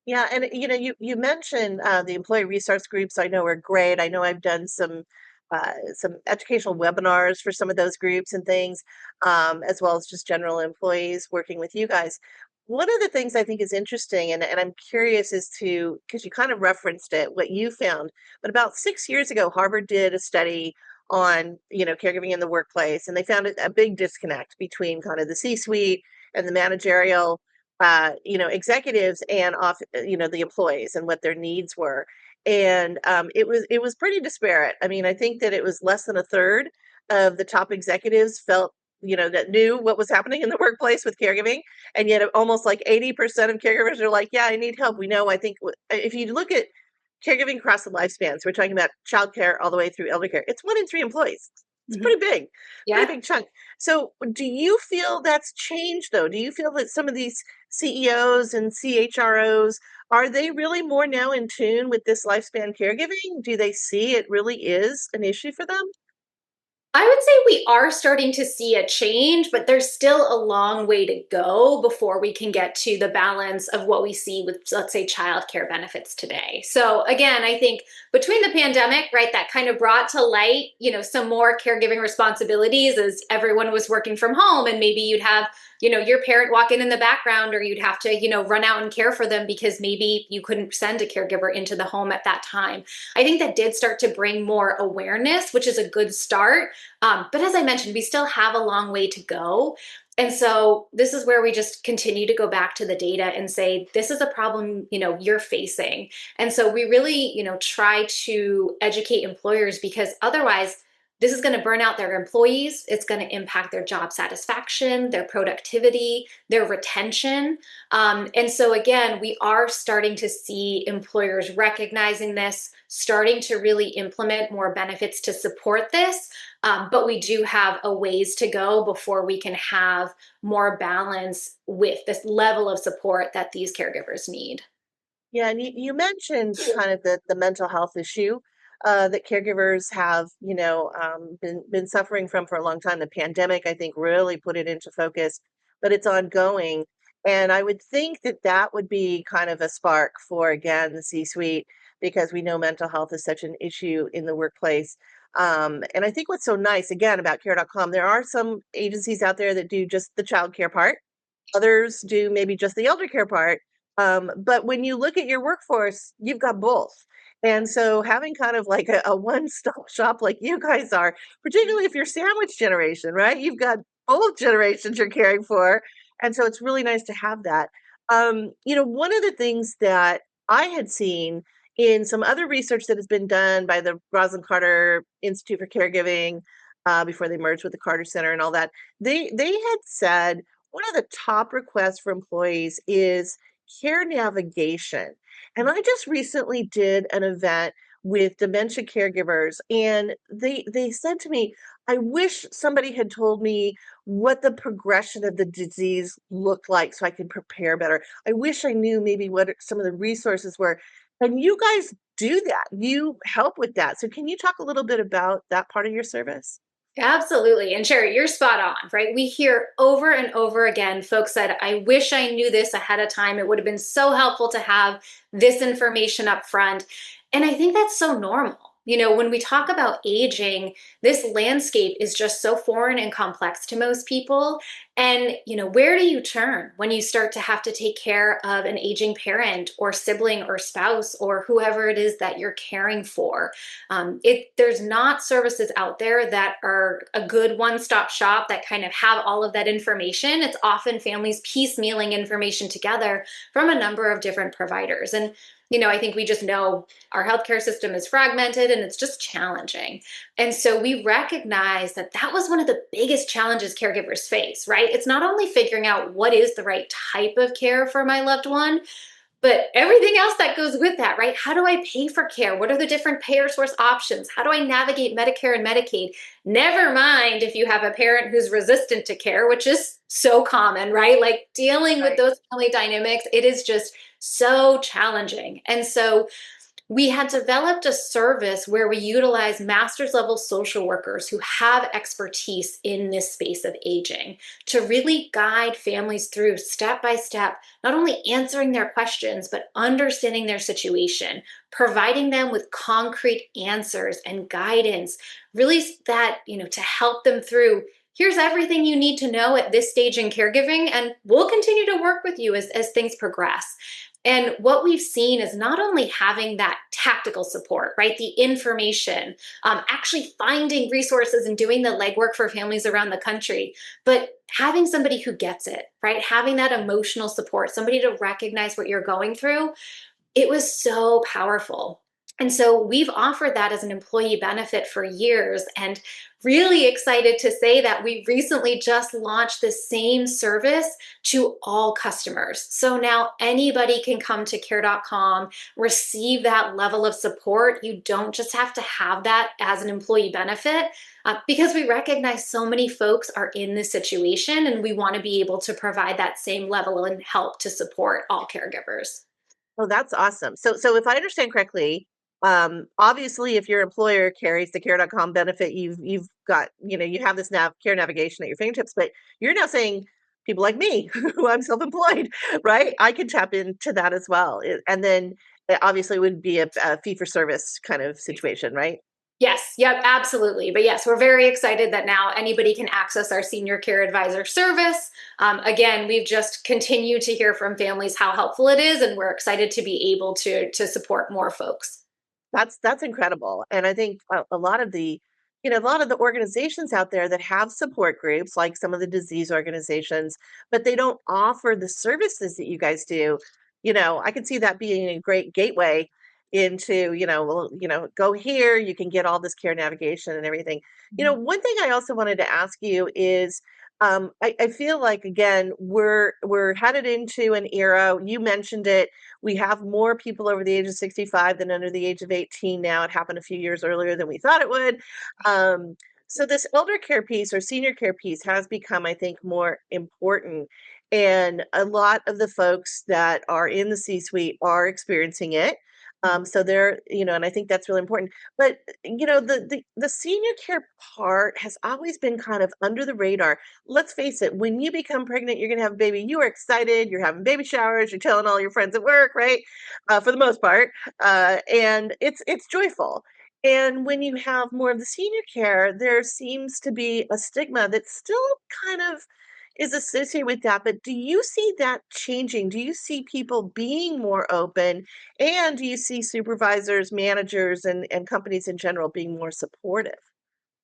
Yeah, and you mentioned the employee resource groups. I know are great. I know I've done some educational webinars for some of those groups and things, as well as just general employees working with you guys. One of the things I think is interesting, and I'm curious as to because you kind of referenced it, what you found, but about 6 years ago, Harvard did a study on caregiving in the workplace, and they found a big disconnect between kind of the C-suite and the managerial executives and off, the employees and what their needs were. And it was pretty disparate. I mean, I think that it was less than a third of the top executives felt, that knew what was happening in the workplace with caregiving. And yet almost like 80% of caregivers are like, yeah, I need help. We know, I think if you look at caregiving across the lifespans, we're talking about childcare all the way through elder care. It's 1 in 3 employees. It's Mhm. pretty Yeah. big chunk. So, do you feel that's changed though? Do you feel that some of these CEOs and CHROs are they really more now in tune with this lifespan caregiving? Do they see it really is an issue for them? I would say we are starting to see a change, but there's still a long way to go before we can get to the balance of what we see with, let's say, childcare benefits today. So, again, I think between the pandemic, right, that kind of brought to light, some more caregiving responsibilities as everyone was working from home, and maybe you'd have your parent walk in the background, or you'd have to run out and care for them because maybe you couldn't send a caregiver into the home at that time. I think that did start to bring more awareness, which is a good start. But as I mentioned, we still have a long way to go. And so this is where we just continue to go back to the data and say, this is a problem, you're facing. And so we really, try to educate employers, because otherwise this is going to burn out their employees. It's going to impact their job satisfaction, their productivity, their retention. And so, again, we are starting to see employers recognizing this, starting to really implement more benefits to support this. But we do have a ways to go before we can have more balance with this level of support that these caregivers need. Yeah, and you mentioned kind of the mental health issue that caregivers have, been suffering from for a long time. The pandemic, I think, really put it into focus, but it's ongoing. And I would think that that would be kind of a spark for, again, the C-suite, because we know mental health is such an issue in the workplace. And I think what's so nice, again, about care.com, there are some agencies out there that do just the child care part. Others do maybe just the elder care part. But when you look at your workforce, you've got both. And so having kind of like a one-stop shop like you guys are, particularly if you're sandwich generation, right? You've got both generations you're caring for. And so it's really nice to have that. One of the things that I had seen in some other research that has been done by the Rosalind Carter Institute for Caregiving, before they merged with the Carter Center and all that, they had said one of the top requests for employees is care navigation. And I just recently did an event with dementia caregivers, and they said to me, I wish somebody had told me what the progression of the disease looked like so I could prepare better. I wish I knew maybe what some of the resources were. And you guys do that. You help with that. So can you talk a little bit about that part of your service? Absolutely. And Sherri, you're spot on, right? We hear over and over again, folks said, I wish I knew this ahead of time. It would have been so helpful to have this information up front. And I think that's so normal. When we talk about aging, this landscape is just so foreign and complex to most people. And, where do you turn when you start to have to take care of an aging parent or sibling or spouse or whoever it is that you're caring for? There's not services out there that are a good one-stop shop that kind of have all of that information. It's often families piecemealing information together from a number of different providers. And I think we just know our healthcare system is fragmented and it's just challenging. And so we recognize that that was one of the biggest challenges caregivers face, right? It's not only figuring out what is the right type of care for my loved one, but everything else that goes with that, right? How do I pay for care? What are the different payer source options? How do I navigate Medicare and Medicaid? Never mind if you have a parent who's resistant to care, which is so common, right? Like dealing with Right. those family dynamics, it is just so challenging. And so we had developed a service where we utilize master's level social workers who have expertise in this space of aging to really guide families through step by step, not only answering their questions, but understanding their situation, providing them with concrete answers and guidance, really that, to help them through. Here's everything you need to know at this stage in caregiving, and we'll continue to work with you as things progress. And what we've seen is not only having that tactical support, right? The information, actually finding resources and doing the legwork for families around the country, but having somebody who gets it, right? Having that emotional support, somebody to recognize what you're going through, it was so powerful. And so we've offered that as an employee benefit for years, and really excited to say that we recently just launched the same service to all customers. So now anybody can come to care.com, receive that level of support. You don't just have to have that as an employee benefit, because we recognize so many folks are in this situation, and we want to be able to provide that same level and help to support all caregivers. Oh, that's awesome. So if I understand correctly, obviously if your employer carries the care.com benefit, you've got, you have this care navigation at your fingertips, but you're now saying people like me, who I'm self-employed, right? I can tap into that as well. And then it obviously would be a fee for service kind of situation, right? Yes, yep, absolutely. But yes, we're very excited that now anybody can access our senior care advisor service. Again, we've just continued to hear from families how helpful it is, and we're excited to be able to support more folks. That's incredible, and I think a lot of a lot of the organizations out there that have support groups, like some of the disease organizations, but they don't offer the services that you guys do. I can see that being a great gateway into, well, go here, you can get all this care navigation and everything. One thing I also wanted to ask you is, I feel like again we're headed into an era. You mentioned it. We have more people over the age of 65 than under the age of 18 now. It happened a few years earlier than we thought it would. So this elder care piece or senior care piece has become, I think, more important. And a lot of the folks that are in the C-suite are experiencing it. So they're, and I think that's really important. But the senior care part has always been kind of under the radar. Let's face it, when you become pregnant, you're going to have a baby. You are excited. You're having baby showers. You're telling all your friends at work, right? For the most part, and it's joyful. And when you have more of the senior care, there seems to be a stigma that still kind of is associated with that. But do you see that changing? Do you see people being more open? And do you see supervisors, managers, and companies in general being more supportive?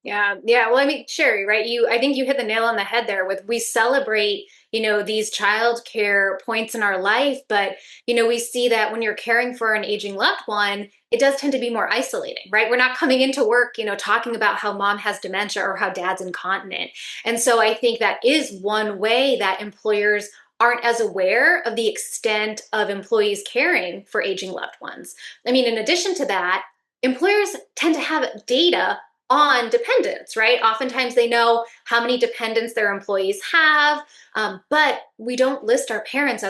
Yeah, yeah. Well, I mean, Sherri, right? I think you hit the nail on the head there with we celebrate, these child care points in our life, but, we see that when you're caring for an aging loved one, it does tend to be more isolating, right? We're not coming into work, talking about how mom has dementia or how dad's incontinent. And so I think that is one way that employers aren't as aware of the extent of employees caring for aging loved ones. I mean, in addition to that, employers tend to have data on dependents, right? Oftentimes they know how many dependents their employees have, but we don't list our parents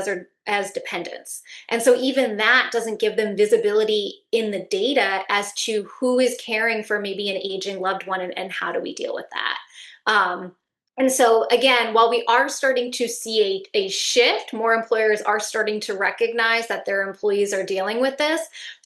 as dependents. And so even that doesn't give them visibility in the data as to who is caring for maybe an aging loved one, and how do we deal with that. And so again, while we are starting to see a shift, more employers are starting to recognize that their employees are dealing with this.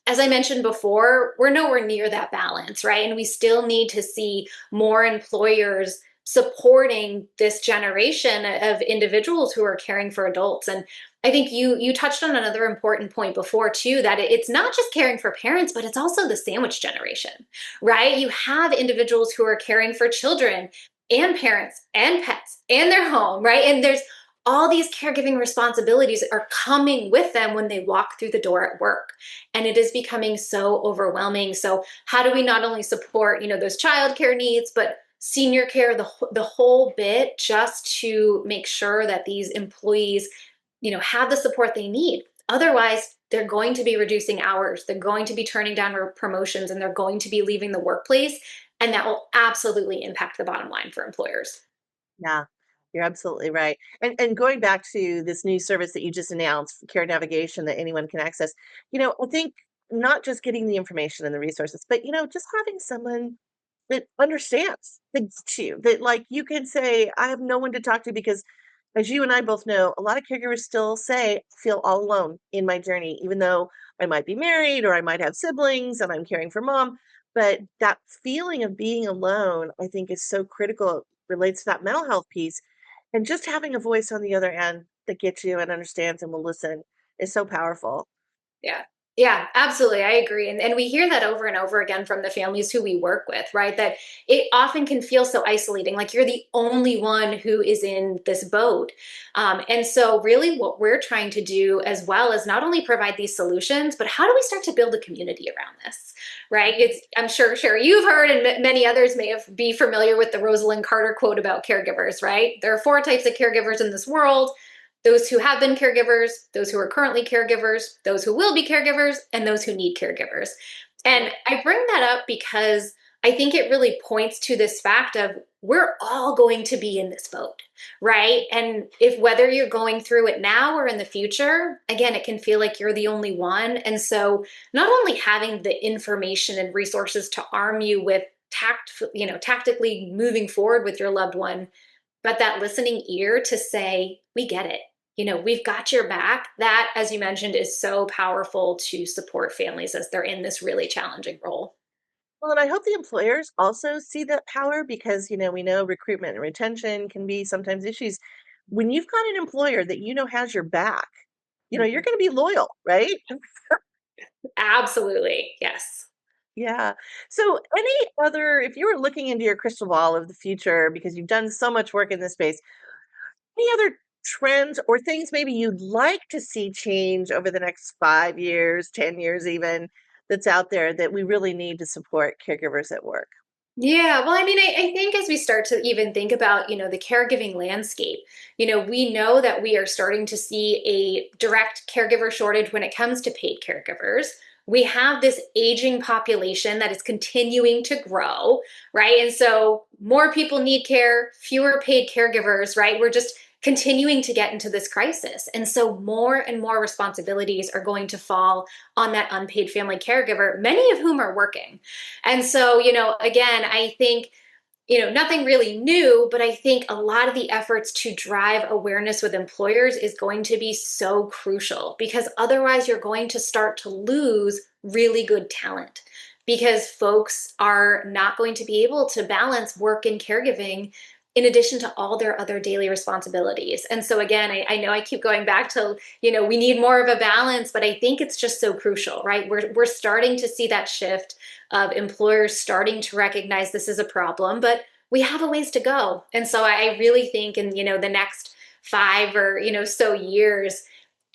As I mentioned before, we're nowhere near that balance, right? And we still need to see more employers supporting this generation of individuals who are caring for adults. And I think you touched on another important point before too, that it's not just caring for parents, but it's also the sandwich generation, right? You have individuals who are caring for children and parents and pets and their home, right? And there's all these caregiving responsibilities are coming with them when they walk through the door at work, and it is becoming so overwhelming. So how do we not only support, those childcare needs, but senior care, the whole bit, just to make sure that these employees, have the support they need? Otherwise, they're going to be reducing hours, they're going to be turning down promotions, and they're going to be leaving the workplace, and that will absolutely impact the bottom line for employers. Yeah, you're absolutely right. And going back to this new service that you just announced, care navigation that anyone can access, I think not just getting the information and the resources, but just having someone that understands, that gets you, that like you can say, I have no one to talk to because as you and I both know, a lot of caregivers still say, I feel all alone in my journey, even though I might be married or I might have siblings and I'm caring for mom. But that feeling of being alone, I think, is so critical. It relates to that mental health piece. And just having a voice on the other end that gets you and understands and will listen is so powerful. Yeah. Yeah, absolutely. I agree. And we hear that over and over again from the families who we work with, right? That it often can feel so isolating, like you're the only one who is in this boat. And so, really, what we're trying to do as well is not only provide these solutions, but how do we start to build a community around this, right? I'm sure, Sherry, you've heard, and many others may be familiar with the Rosalind Carter quote about caregivers, right? There are four types of caregivers in this world: those who have been caregivers, those who are currently caregivers, those who will be caregivers, and those who need caregivers. And I bring that up because I think it really points to this fact of we're all going to be in this boat, right? And if whether you're going through it now or in the future, again, it can feel like you're the only one. And so not only having the information and resources to arm you with tactically moving forward with your loved one, but that listening ear to say, we get it. We've got your back. That, as you mentioned, is so powerful to support families as they're in this really challenging role. Well, and I hope the employers also see that power because, we know recruitment and retention can be sometimes issues. When you've got an employer that has your back, you're Mhm. going to be loyal, right? Absolutely. Yes. Yeah. So, if you were looking into your crystal ball of the future, because you've done so much work in this space, any other trends or things maybe you'd like to see change over the next 5 years, 10 years, even that's out there that we really need to support caregivers at work? Yeah, well, I mean, I think as we start to even think about, the caregiving landscape, we know that we are starting to see a direct caregiver shortage when it comes to paid caregivers. We have this aging population that is continuing to grow, right? And so more people need care, fewer paid caregivers, right? We're just continuing to get into this crisis. And so more and more responsibilities are going to fall on that unpaid family caregiver, many of whom are working. And so, again, I think, nothing really new, but I think a lot of the efforts to drive awareness with employers is going to be so crucial, because otherwise you're going to start to lose really good talent, because folks are not going to be able to balance work and caregiving in addition to all their other daily responsibilities. And so again, I know I keep going back to, we need more of a balance, but I think it's just so crucial, right? We're starting to see that shift of employers starting to recognize this is a problem, but we have a ways to go. And so I really think in, the next 5 or, so years,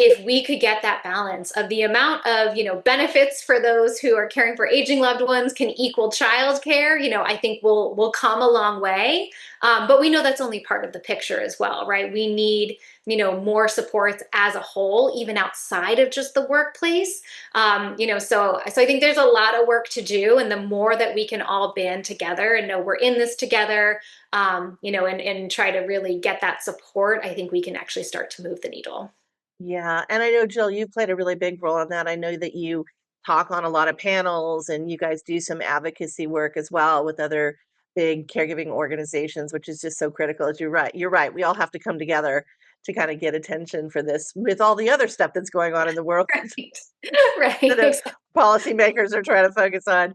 if we could get that balance of the amount of, benefits for those who are caring for aging loved ones can equal childcare, I think we'll come a long way. But we know that's only part of the picture as well, right? We need, more supports as a whole, even outside of just the workplace. So I think there's a lot of work to do, and the more that we can all band together and know we're in this together, and try to really get that support, I think we can actually start to move the needle. Yeah, and I know, Jill, you've played a really big role in that. I know that you talk on a lot of panels and you guys do some advocacy work as well with other big caregiving organizations, which is just so critical. As you're right. You're right. We all have to come together to kind of get attention for this with all the other stuff that's going on in the world Right. Right. that policymakers are trying to focus on.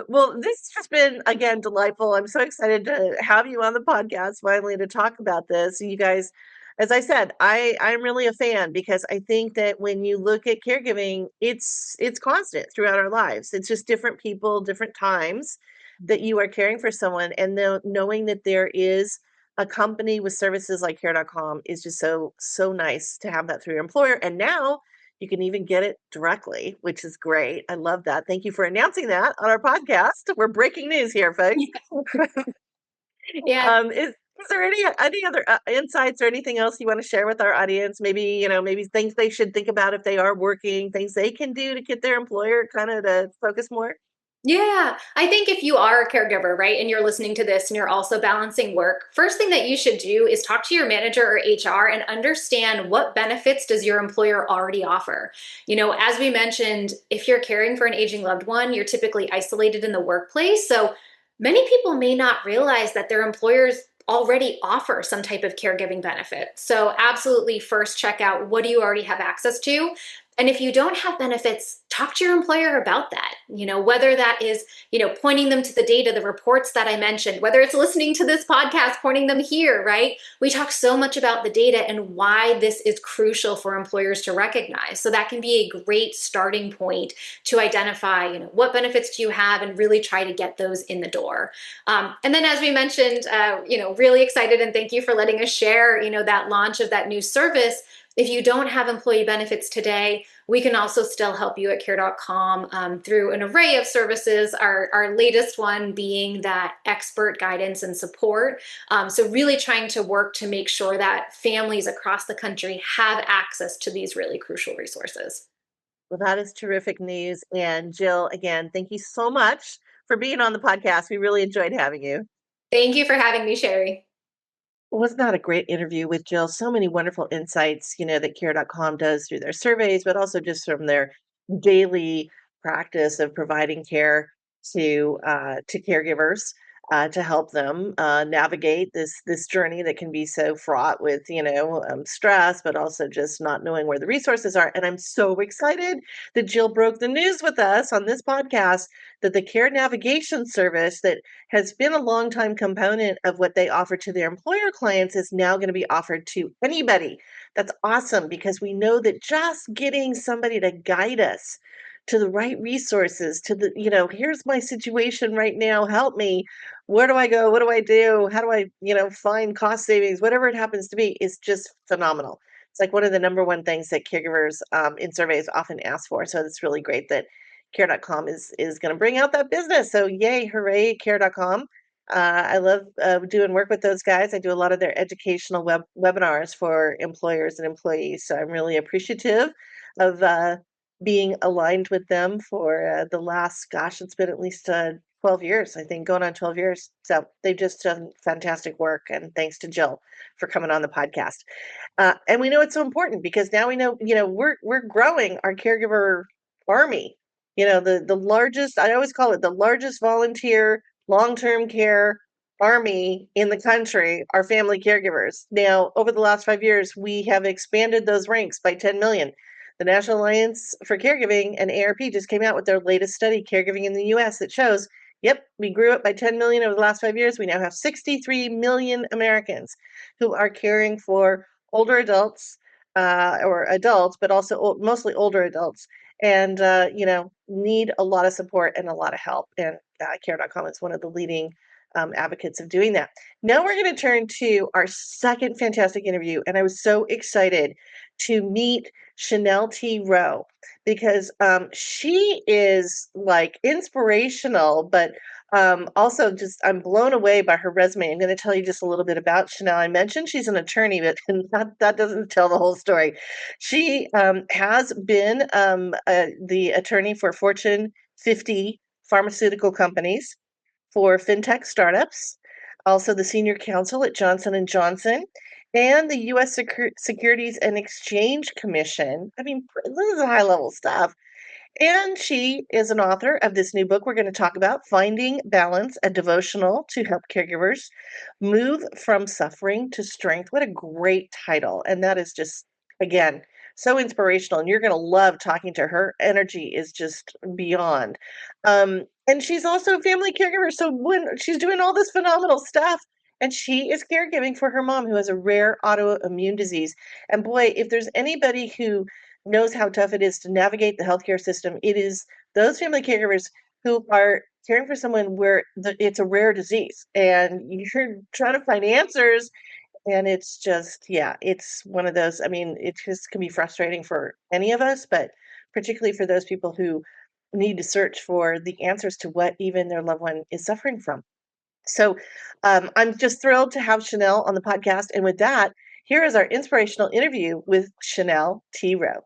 Well, this has been again delightful. I'm so excited to have you on the podcast finally to talk about this. You guys, as I said, I'm really a fan because I think that when you look at caregiving, it's constant throughout our lives. It's just different people, different times that you are caring for someone, and knowing that there is a company with services like Care.com is just so nice to have that through your employer. And now you can even get it directly, which is great. I love that. Thank you for announcing that on our podcast. We're breaking news here, folks. Yeah. Is there any other insights or anything else you want to share with our audience? Maybe, maybe things they should think about if they are working, things they can do to get their employer kind of to focus more. Yeah, I think if you are a caregiver, right, and you're listening to this and you're also balancing work, first thing that you should do is talk to your manager or HR and understand what benefits does your employer already offer. As we mentioned, if you're caring for an aging loved one, you're typically isolated in the workplace. So many people may not realize that their employers already offer some type of caregiving benefit. So absolutely first check out what do you already have access to? And if you don't have benefits, talk to your employer about that. Whether that is, pointing them to the data, the reports that I mentioned, whether it's listening to this podcast, pointing them here, right? We talk so much about the data and why this is crucial for employers to recognize. So that can be a great starting point to identify, what benefits do you have and really try to get those in the door. And then as we mentioned, really excited and thank you for letting us share, that launch of that new service. If you don't have employee benefits today, we can also still help you at care.com through an array of services, our latest one being that expert guidance and support. So really trying to work to make sure that families across the country have access to these really crucial resources. Well, that is terrific news. And Jill, again, thank you so much for being on the podcast. We really enjoyed having you. Thank you for having me, Sherri. Was not a great interview with Jill? So many wonderful insights, that Care.com does through their surveys, but also just from their daily practice of providing care to caregivers to help them navigate this journey that can be so fraught with stress, but also just not knowing where the resources are. And I'm so excited that Jill broke the news with us on this podcast that the Care Navigation service that has been a longtime component of what they offer to their employer clients is now going to be offered to anybody. That's awesome because we know that just getting somebody to guide us to the right resources, to here's my situation right now, help me. Where do I go? What do I do? How do I, find cost savings? Whatever it happens to be is just phenomenal. It's like one of the number one things that caregivers in surveys often ask for. So it's really great that care.com is going to bring out that business. So yay, hooray, care.com. I love doing work with those guys. I do a lot of their educational webinars for employers and employees. So I'm really appreciative of being aligned with them for the last, gosh, it's been at least 12 years, I think, going on 12 years. So they've just done fantastic work. And thanks to Jill for coming on the podcast. And we know it's so important because now we know, we're growing our caregiver army. The largest, I always call it the largest volunteer long-term care army in the country are family caregivers. Now, over the last 5 years, we have expanded those ranks by 10 million. The National Alliance for Caregiving and AARP just came out with their latest study, Caregiving in the US, that shows, yep, we grew it by 10 million over the last 5 years. We now have 63 million Americans who are caring for older adults or adults, but also mostly older adults and need a lot of support and a lot of help. And care.com is one of the leading advocates of doing that. Now we're going to turn to our second fantastic interview, and I was so excited to meet Chanel T. Rowe because she is like inspirational, but also just I'm blown away by her resume. I'm going to tell you just a little bit about Chanel. I mentioned she's an attorney, but that doesn't tell the whole story. She has been the attorney for Fortune 50 pharmaceutical companies, for fintech startups. also the senior counsel at Johnson and Johnson, and the U.S. Securities and Exchange Commission. I mean, this is high level stuff. And she is an author of this new book we're going to talk about, Finding Balance, a devotional to help caregivers move from suffering to strength. What a great title. And that is just, again, so inspirational. And you're going to love talking to her. Energy is just beyond. And she's also a family caregiver. So when she's doing all this phenomenal stuff, and she is caregiving for her mom who has a rare autoimmune disease. And boy, if there's anybody who knows how tough it is to navigate the healthcare system, it is those family caregivers who are caring for someone where it's a rare disease and you're trying to find answers. And it's just, yeah, it's one of those. I mean, it just can be frustrating for any of us, but particularly for those people who need to search for the answers to what even their loved one is suffering from. So I'm just thrilled to have Chanel on the podcast. And with that, here is our inspirational interview with Chanel T. Rowe.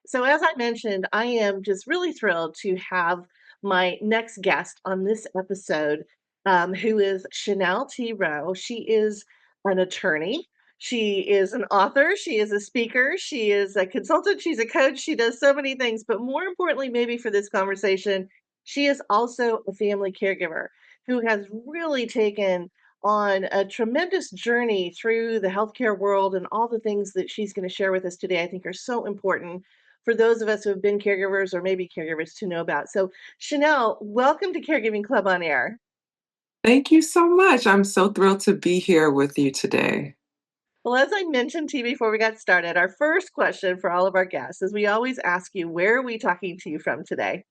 So, as I mentioned, I am just really thrilled to have my next guest on this episode, who is Chanel T. Rowe. She is an attorney. She is an author. She is a speaker. She is a consultant. She's a coach. She does so many things. But more importantly, maybe for this conversation, she is also a family caregiver who has really taken on a tremendous journey through the healthcare world, and all the things that she's going to share with us today, I think, are so important for those of us who have been caregivers or maybe caregivers to know about. So, Chanel, welcome to Caregiving Club on Air. Thank you so much. I'm so thrilled to be here with you today. Well, as I mentioned to you before we got started, our first question for all of our guests is we always ask you, where are we talking to you from today?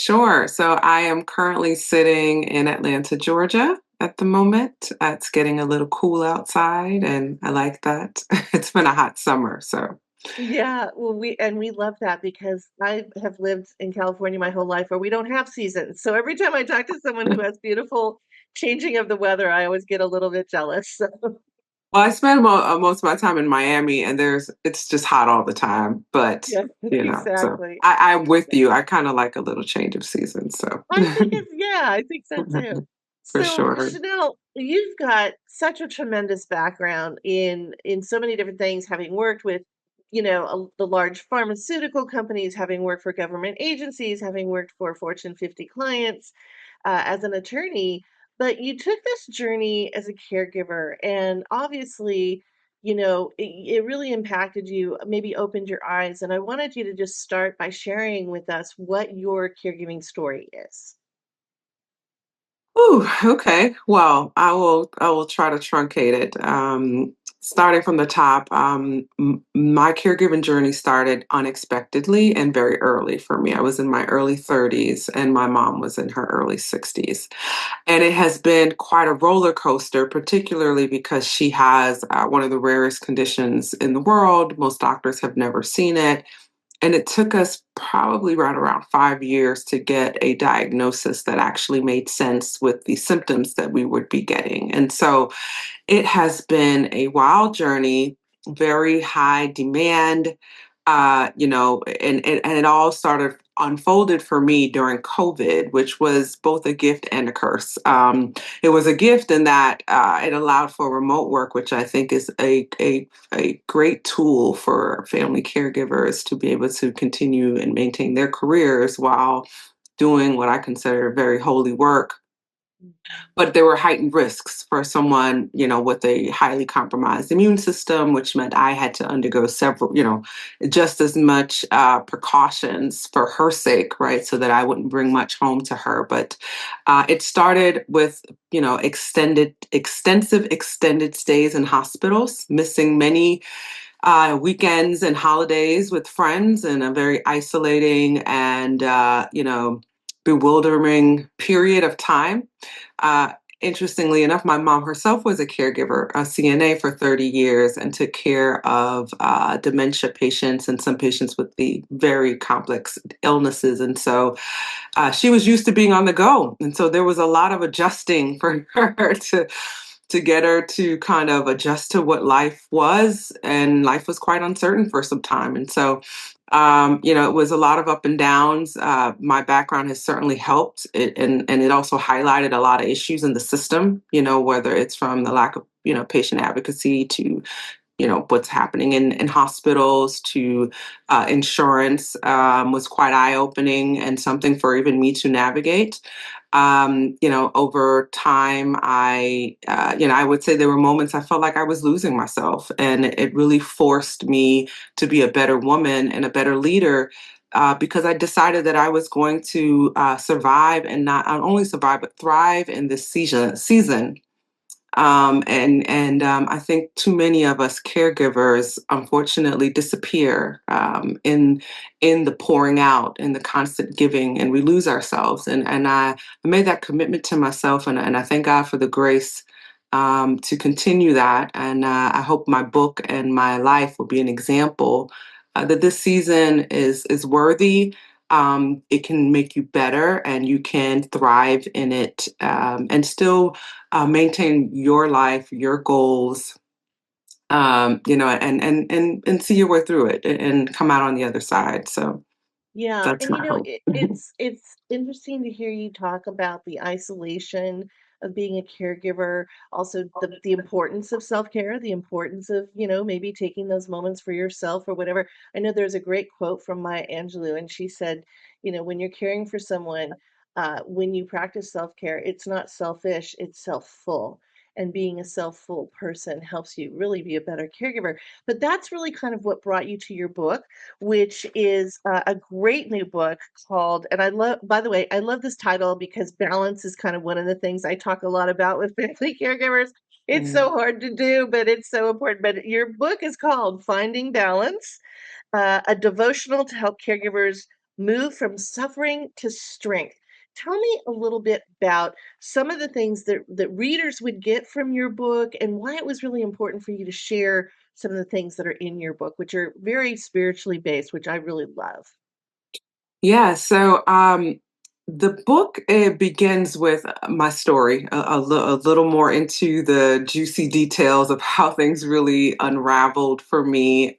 Sure. So I am currently sitting in Atlanta, Georgia at the moment. It's getting a little cool outside, and I like that. It's been a hot summer. So, Yeah, well, we love that because I have lived in California my whole life where we don't have seasons. So every time I talk to someone who has beautiful changing of the weather, I always get a little bit jealous. well, I spend most of my time in Miami, and it's just hot all the time. But Yeah, so exactly. I'm with you. I kind of like a little change of season. So, I think it's yeah, I think so too. for So, sure. Chanel, you've got such a tremendous background in so many different things, having worked with, the large pharmaceutical companies, having worked for government agencies, having worked for Fortune 50 clients, as an attorney. But you took this journey as a caregiver, and obviously, it really impacted you, maybe opened your eyes. And I wanted you to just start by sharing with us what your caregiving story is. Ooh, okay. Well, I will try to truncate it. Starting from the top, my caregiving journey started unexpectedly and very early for me. I was in my early 30s, and my mom was in her early 60s. And it has been quite a roller coaster, particularly because she has one of the rarest conditions in the world. Most doctors have never seen it. And it took us probably right around 5 years to get a diagnosis that actually made sense with the symptoms that we would be getting. And so it has been a wild journey, very high demand, and it all started unfolded for me during COVID, which was both a gift and a curse. It was a gift in that it allowed for remote work, which I think is a great tool for family caregivers to be able to continue and maintain their careers while doing what I consider very holy work. Mhm. But there were heightened risks for someone, with a highly compromised immune system, which meant I had to undergo several, just as much precautions for her sake, right? So that I wouldn't bring much home to her. But it started with, extensive stays in hospitals, missing many weekends and holidays with friends, in a very isolating and, bewildering period of time. uh, Interestingly enough, my mom herself was a caregiver, a CNA for 30 years, and took care of dementia patients and some patients with the very complex illnesses. And so she was used to being on the go. And so there was a lot of adjusting for her to get her to kind of adjust to what life was. And life was quite uncertain for some time. And so It was a lot of up and downs. My background has certainly helped, and it also highlighted a lot of issues in the system. Whether it's from the lack of patient advocacy to what's happening in hospitals to insurance was quite eye-opening and something for even me to navigate. Over time, I would say there were moments I felt like I was losing myself, and it really forced me to be a better woman and a better leader. Because I decided that I was going to survive, and not only survive but thrive in this season. And I think too many of us caregivers unfortunately disappear in the pouring out, in the constant giving, and we lose ourselves. And I made that commitment to myself, and I thank God for the grace to continue that. And I hope my book and my life will be an example that this season is worthy. It can make you better, and you can thrive in it, and still maintain your life, your goals, and see your way through it, and come out on the other side. So Yeah, that's and my hope. it's interesting to hear you talk about the isolation of being a caregiver, also the importance of self-care, the importance of, maybe taking those moments for yourself or whatever. I know there's a great quote from Maya Angelou, and she said, when you're caring for someone, when you practice self-care, it's not selfish, it's self-full. And being a self-full person helps you really be a better caregiver. But that's really kind of what brought you to your book, which is a great new book called, and I love, by the way, I love this title because balance is kind of one of the things I talk a lot about with family caregivers. It's Mm. so hard to do, but it's so important. But your book is called Finding Balance, a devotional to help caregivers move from suffering to strength. Tell me a little bit about some of the things that readers would get from your book and why it was really important for you to share some of the things that are in your book, which are very spiritually based, which I really love. Yeah, so the book begins with my story, a little more into the juicy details of how things really unraveled for me,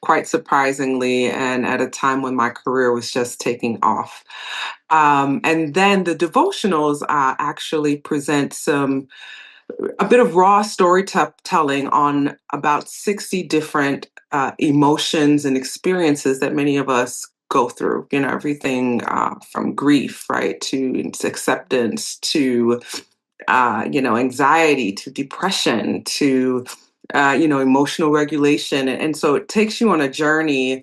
quite surprisingly, and at a time when my career was just taking off. And then the devotionals actually present a bit of raw storytelling on about 60 different emotions and experiences that many of us go through. Everything from grief, right, to acceptance, to anxiety, to depression, to emotional regulation. And so it takes you on a journey,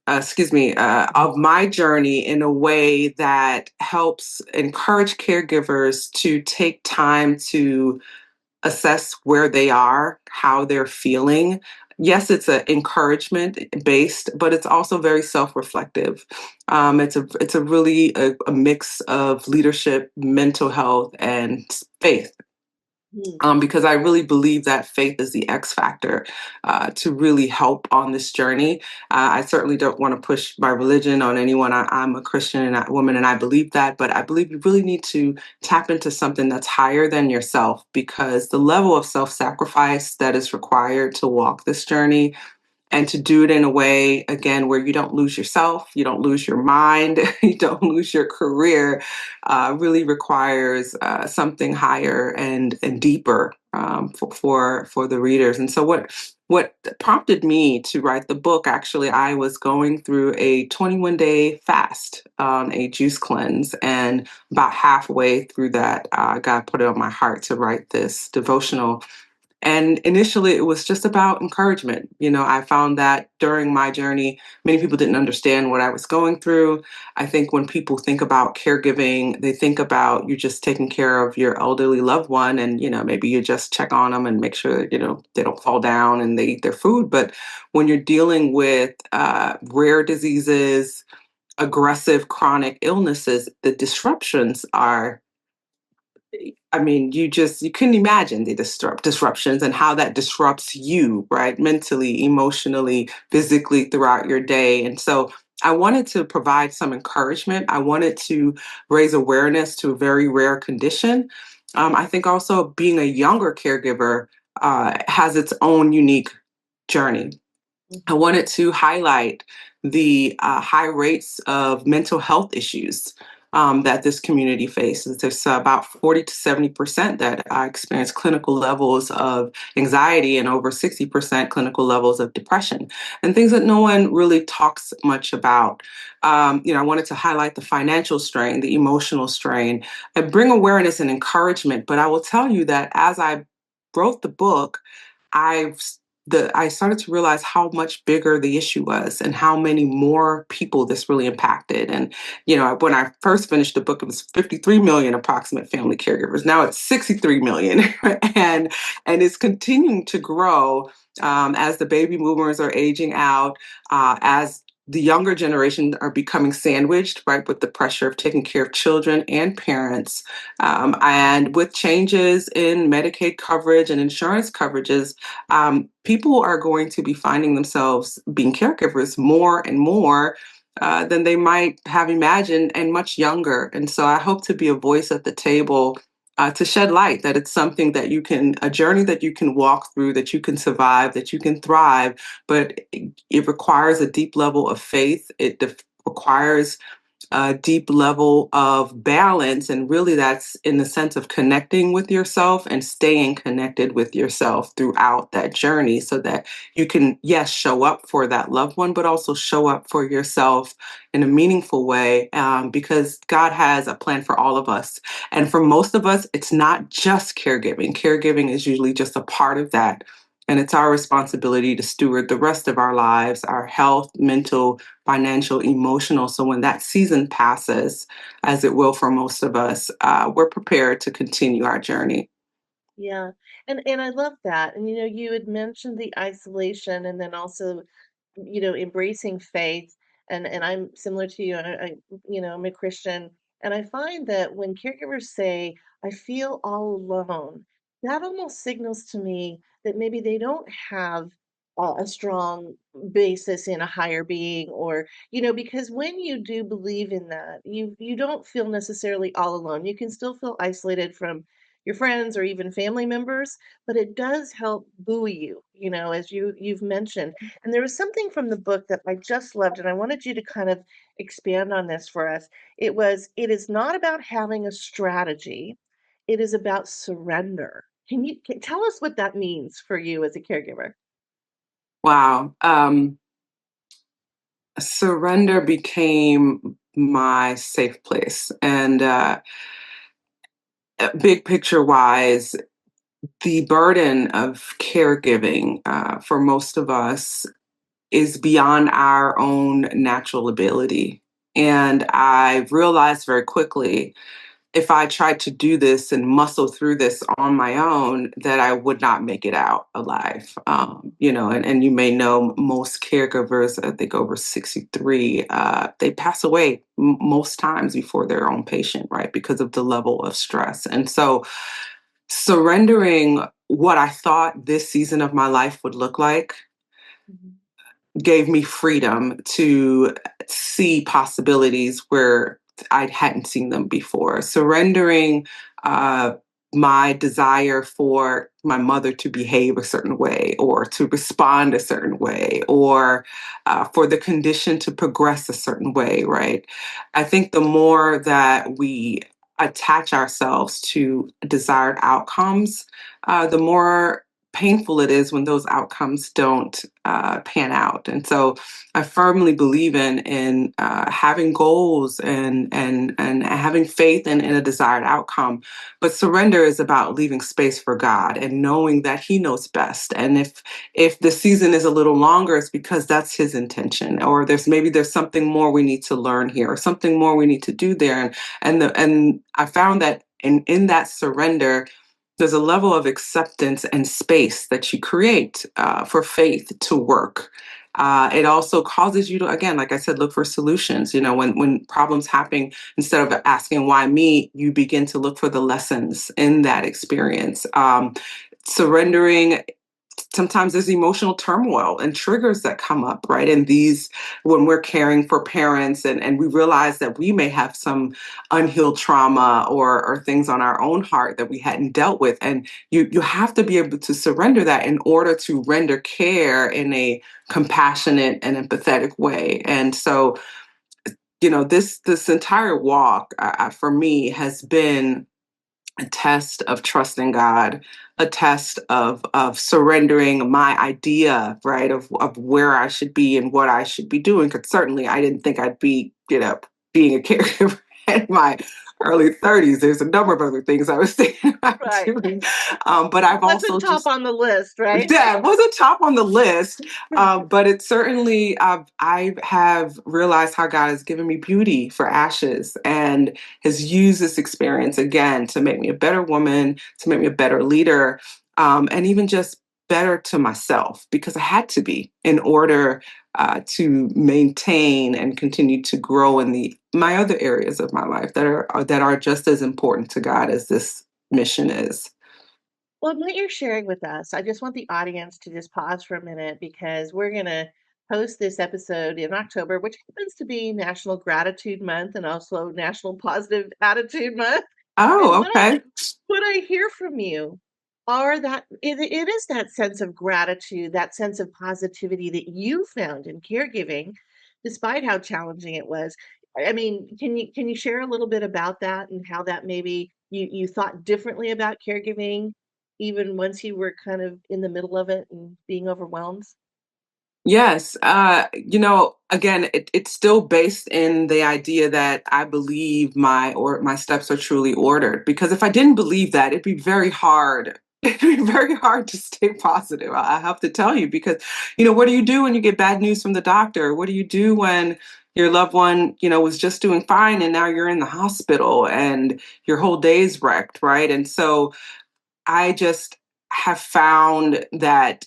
of my journey in a way that helps encourage caregivers to take time to assess where they are, how they're feeling. Yes, it's an encouragement based, but it's also very self-reflective. It's a really a mix of leadership, mental health, and faith, Mm. because I really believe that faith is the X factor to really help on this journey. I certainly don't want to push my religion on anyone. I'm a Christian and a woman, and I believe that, but I believe you really need to tap into something that's higher than yourself, because the level of self sacrifice that is required to walk this journey, and to do it in a way, again, where you don't lose yourself, you don't lose your mind, you don't lose your career, really requires something higher and deeper, for the readers. And so what prompted me to write the book, actually, I was going through a 21-day fast on a juice cleanse, and about halfway through that, God put it on my heart to write this devotional. And initially, it was just about encouragement. I found that during my journey, many people didn't understand what I was going through. I think when people think about caregiving, they think about you just taking care of your elderly loved one, and maybe you just check on them and make sure that they don't fall down and they eat their food. But when you're dealing with rare diseases, aggressive chronic illnesses, the disruptions are, I mean, you couldn't imagine the disruptions and how that disrupts you, right? Mentally, emotionally, physically throughout your day. And so I wanted to provide some encouragement. I wanted to raise awareness to a very rare condition. I think also being a younger caregiver has its own unique journey. I Mhm. wanted to highlight the high rates of mental health issues that this community faces. There's about 40 to 70% that experience clinical levels of anxiety and over 60% clinical levels of depression, and things that no one really talks much about. I wanted to highlight the financial strain, the emotional strain, and bring awareness and encouragement. But I will tell you that as I wrote the book, I've I started to realize how much bigger the issue was and how many more people this really impacted. And when I first finished the book, it was 53 million approximate family caregivers. Now it's 63 million, and it's continuing to grow as the baby boomers are aging out, as the younger generation are becoming sandwiched, right, with the pressure of taking care of children and parents, and with changes in Medicaid coverage and insurance coverages, people are going to be finding themselves being caregivers more and more than they might have imagined, and much younger. And so I hope to be a voice at the table to shed light that it's something that a journey that you can walk through, that you can survive, that you can thrive, but it requires a deep level of faith. It requires a deep level of balance. And really, that's in the sense of connecting with yourself and staying connected with yourself throughout that journey so that you can, yes, show up for that loved one, but also show up for yourself in a meaningful way, because God has a plan for all of us. And for most of us, it's not just caregiving. Caregiving is usually just a part of that. And it's our responsibility to steward the rest of our lives, our health, mental, financial, emotional. So when that season passes, as it will for most of us, we're prepared to continue our journey. Yeah. And I love that. And you had mentioned the isolation and then also, embracing faith. And I'm similar to you. I'm a Christian, and I find that when caregivers say, "I feel all alone," that almost signals to me that maybe they don't have a strong basis in a higher being, or because when you do believe in that, you don't feel necessarily all alone. You can still feel isolated from your friends or even family members, but it does help buoy you, as you've mentioned. And there was something from the book that I just loved, and I wanted you to kind of expand on this for us. It is not about having a strategy, it is about surrender. Tell us what that means for you as a caregiver? Wow. Surrender became my safe place. And big picture wise, the burden of caregiving for most of us is beyond our own natural ability. And I realized very quickly, if I tried to do this and muscle through this on my own, that I would not make it out alive. And you may know most caregivers, I think over 63, they pass away most times before their own patient, right? Because of the level of stress. And so surrendering what I thought this season of my life would look like Mhm. gave me freedom to see possibilities where I hadn't seen them before. Surrendering uh, my desire for my mother to behave a certain way or to respond a certain way or for the condition to progress a certain way, right? I think the more that we attach ourselves to desired outcomes, the more painful it is when those outcomes don't pan out. And so I firmly believe in having goals and having faith in a desired outcome. But surrender is about leaving space for God and knowing that He knows best. And if the season is a little longer, it's because that's His intention. Or there's something more we need to learn here, or something more we need to do there. And I found that in that surrender, there's a level of acceptance and space that you create for faith to work. It also causes you to, again, like I said, look for solutions. When problems happen, instead of asking why me, you begin to look for the lessons in that experience. Surrendering sometimes there's emotional turmoil and triggers that come up, right? And these, when we're caring for parents and we realize that we may have some unhealed trauma or things on our own heart that we hadn't dealt with. And you have to be able to surrender that in order to render care in a compassionate and empathetic way. And so, this entire walk for me has been a test of trusting God, a test of surrendering my idea, right, of where I should be and what I should be doing. Because certainly I didn't think I'd be, being a caregiver in my early 30s. There's a number of other things I was thinking about Right. doing. But That I've wasn't also top just on the list, right? yeah, it wasn't top on the list, but it certainly I have realized how God has given me beauty for ashes and has used this experience again to make me a better woman, to make me a better leader, and even just better to myself because I had to be in order to maintain and continue to grow in the my other areas of my life that are just as important to God as this mission is. Well, what you're sharing with us, I just want the audience to just pause for a minute because we're going to post this episode in October, which happens to be National Gratitude Month and also National Positive Attitude Month. And Oh, what I okay. what I hear from you are that it is that sense of gratitude, that sense of positivity that you found in caregiving, despite how challenging it was. I mean, can you share a little bit about that and how that maybe you thought differently about caregiving, even once you were kind of in the middle of it and being overwhelmed? Yes. Again, it's still based in the idea that I believe my steps are truly ordered. Because if I didn't believe that, it'd be very hard. It'd be very hard to stay positive. I have to tell you, because, what do you do when you get bad news from the doctor? What do you do when your loved one, was just doing fine and now you're in the hospital and your whole day's wrecked, right? And so I just have found that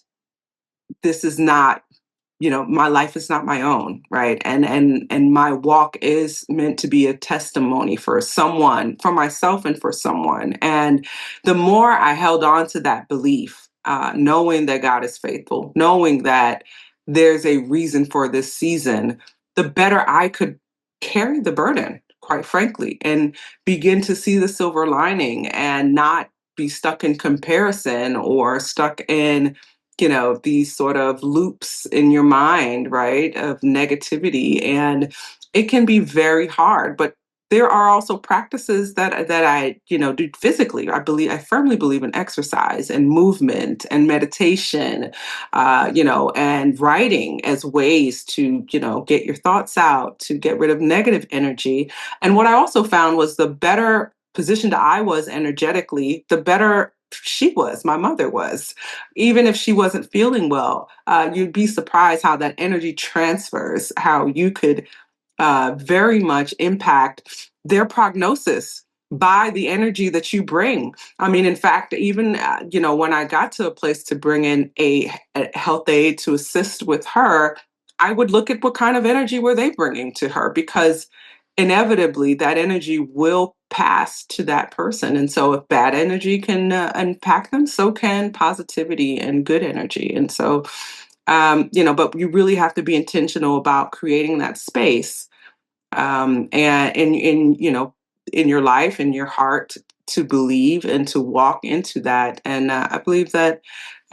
this is not, my life is not my own, right? And my walk is meant to be a testimony for someone, for myself and for someone. And the more I held on to that belief, knowing that God is faithful, knowing that there's a reason for this season, the better I could carry the burden, quite frankly, and begin to see the silver lining and not be stuck in comparison or stuck in, these sort of loops in your mind, right, of negativity. And it can be very hard, but there are also practices that I, do physically. I firmly believe in exercise and movement and meditation, and writing as ways to, get your thoughts out, to get rid of negative energy. And what I also found was the better positioned I was energetically, the better my mother was. Even if she wasn't feeling well, you'd be surprised how that energy transfers, how you could very much impact their prognosis by the energy that you bring. I mean, in fact, even when I got to a place to bring in a health aide to assist with her, I would look at what kind of energy were they bringing to her, because inevitably that energy will pass to that person. And so if bad energy can impact them, so can positivity and good energy. And so but you really have to be intentional about creating that space, and in your life, in your heart, to believe and to walk into that. And I believe that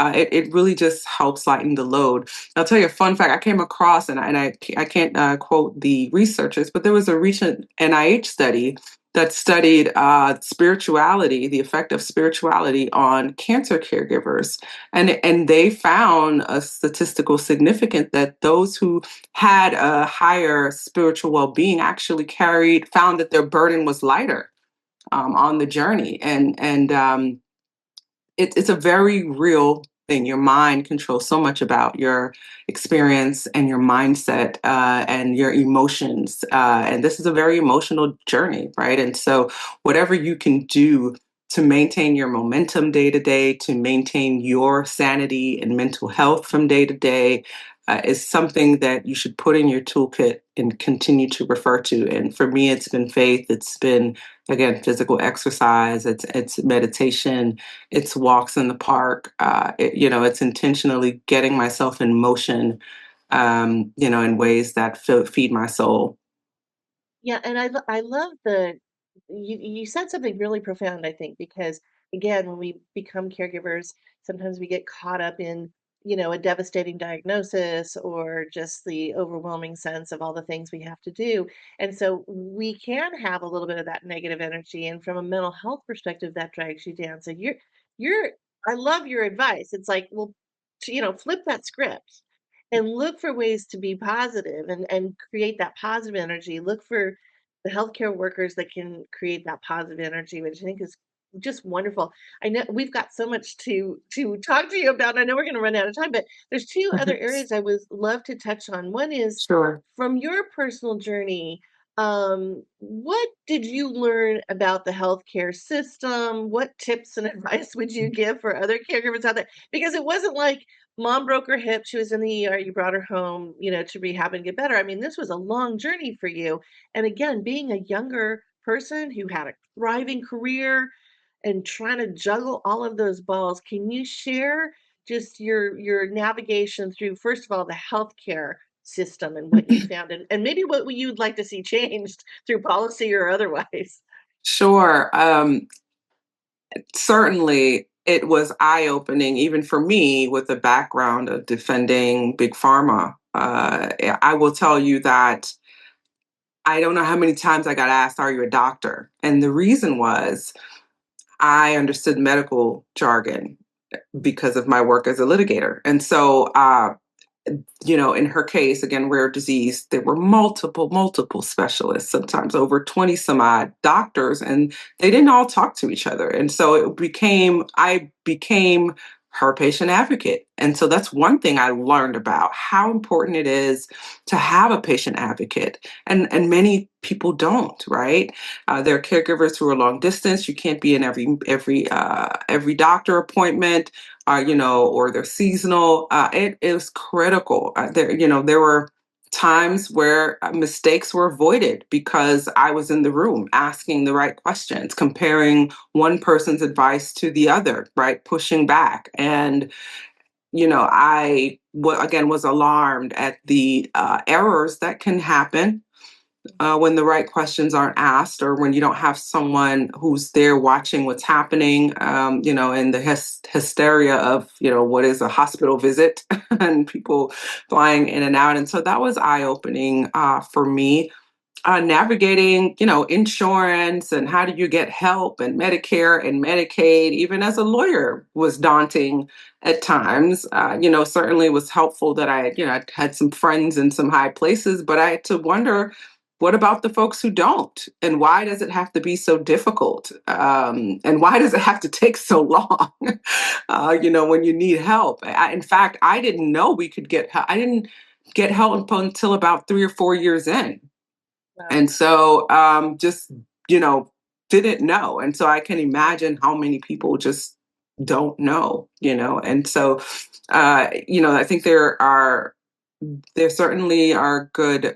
it really just helps lighten the load. I'll tell you a fun fact I came across, and I can't quote the researchers, but there was a recent NIH study that studied spirituality, the effect of spirituality on cancer caregivers. And they found a statistical significance that those who had a higher spiritual well-being actually found that their burden was lighter on the journey. It's a very real thing. Your mind controls so much about your experience and your mindset, and your emotions. And this is a very emotional journey, right? And so, whatever you can do to maintain your momentum day to day, to maintain your sanity and mental health from day to day, is something that you should put in your toolkit and continue to refer to. And for me, it's been faith. It's been, again, physical exercise. It's meditation. It's walks in the park. It's intentionally getting myself in motion. In ways that feed my soul. Yeah, and I love the you said something really profound, I think, because again, when we become caregivers, sometimes we get caught up in, a devastating diagnosis or just the overwhelming sense of all the things we have to do. And so we can have a little bit of that negative energy. And from a mental health perspective, that drags you down. So you're I love your advice. It's like, well, flip that script and look for ways to be positive and create that positive energy. Look for the healthcare workers that can create that positive energy, which I think is just wonderful. I know we've got so much to talk to you about. I know we're going to run out of time, but there's two other areas I would love to touch on. One is Sure. from your personal journey. What did you learn about the healthcare system? What tips and advice would you give for other caregivers out there? Because it wasn't like mom broke her hip, she was in the ER, you brought her home, to rehab and get better. I mean, this was a long journey for you. And again, being a younger person who had a thriving career and trying to juggle all of those balls, can you share just your navigation through, first of all, the healthcare system and what you found, and maybe what you'd like to see changed through policy or otherwise? Sure. Certainly, it was eye opening, even for me, with the background of defending big pharma. I will tell you that I don't know how many times I got asked, "Are you a doctor?" And the reason was I understood medical jargon because of my work as a litigator. And so, in her case, again, rare disease, there were multiple specialists, sometimes over 20 some odd doctors, and they didn't all talk to each other. And so I became her patient advocate. And so that's one thing I learned about how important it is to have a patient advocate. And many people don't, right? There are caregivers who are long distance. You can't be in every doctor appointment, or they're seasonal. It is critical. There were times where mistakes were avoided because I was in the room asking the right questions, comparing one person's advice to the other, right? Pushing back. And, again, was alarmed at the errors that can happen when the right questions aren't asked, or when you don't have someone who's there watching what's happening, in the hysteria of, what is a hospital visit and people flying in and out. And so that was eye opening for me. Navigating, insurance and how do you get help and Medicare and Medicaid, even as a lawyer, was daunting at times. Certainly was helpful that I had some friends in some high places, but I had to wonder, what about the folks who don't? And why does it have to be so difficult? And why does it have to take so long? When you need help. In fact, I didn't know we could get help. I didn't get help until about 3 or 4 years in. Wow. And so just, you know, didn't know. And so I can imagine how many people just don't know, And so, I think there certainly are good,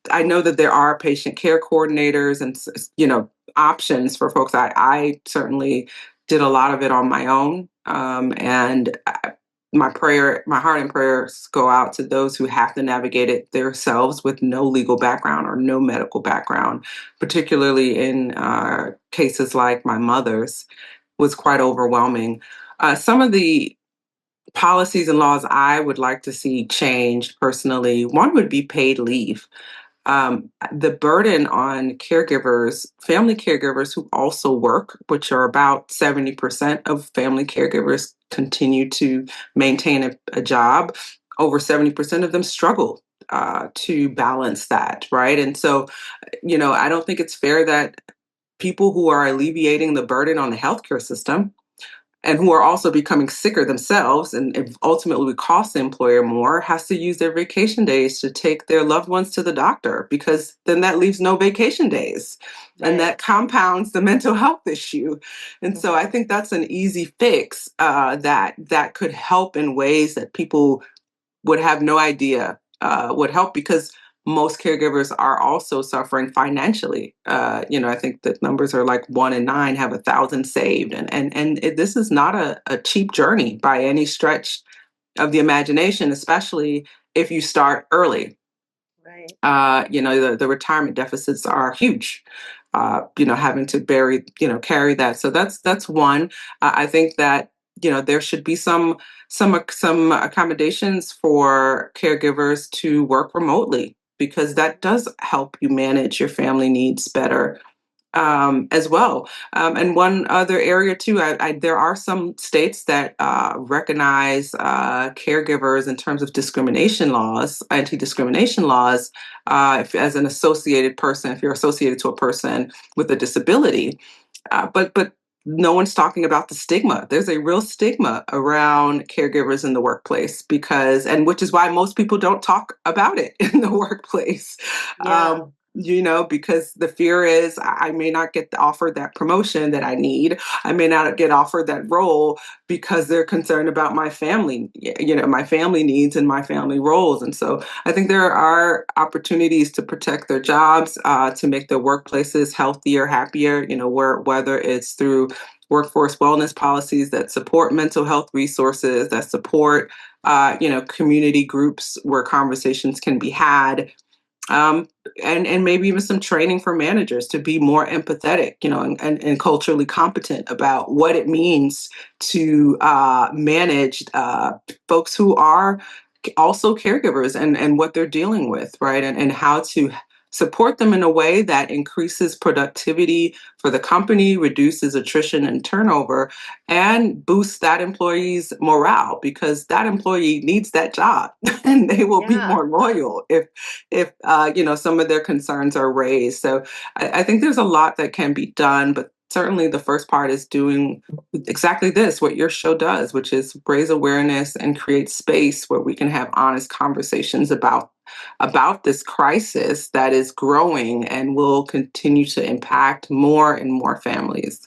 I know that there are patient care coordinators and, options for folks. I certainly did a lot of it on my own. My heart and prayers go out to those who have to navigate it themselves with no legal background or no medical background, particularly in cases like my mother's, was quite overwhelming. Some of the policies and laws I would like to see changed personally, one would be paid leave. The burden on caregivers, family caregivers who also work, which are about 70% of family caregivers, continue to maintain a job. Over 70% of them struggle to balance that, right? And so, I don't think it's fair that people who are alleviating the burden on the healthcare system and who are also becoming sicker themselves and ultimately would cost the employer more, has to use their vacation days to take their loved ones to the doctor, because then that leaves no vacation days, and Right. that compounds the mental health issue. And so Mhm. I think that's an easy fix that could help in ways that people would have no idea would help, because most caregivers are also suffering financially. I think that numbers are like 1 in 9 have 1,000 saved, and this is not a cheap journey by any stretch of the imagination, especially if you start early. Right. The retirement deficits are huge. Having to carry that. So that's one. I think that there should be some accommodations for caregivers to work remotely, because that does help you manage your family needs better, as well. And one other area too, there are some states that recognize caregivers in terms of discrimination laws, anti-discrimination laws, if, as an associated person, if you're associated to a person with a disability. But no one's talking about the stigma. There's a real stigma around caregivers in the workplace, and which is why most people don't talk about it in the workplace. Yeah. Because the fear is I may not get offered that promotion that I need. I may not get offered that role because they're concerned about my family, my family needs and my family roles. And so I think there are opportunities to protect their jobs, to make their workplaces healthier, happier, whether it's through workforce wellness policies that support mental health resources, that support, community groups where conversations can be had, um, and maybe even some training for managers to be more empathetic, and culturally competent about what it means to manage folks who are also caregivers, and what they're dealing with, right? And how to support them in a way that increases productivity for the company, reduces attrition and turnover, and boosts that employee's morale, because that employee needs that job and they will be Yeah. more loyal if some of their concerns are raised. So I think there's a lot that can be done, but certainly the first part is doing exactly this, what your show does, which is raise awareness and create space where we can have honest conversations about this crisis that is growing and will continue to impact more and more families.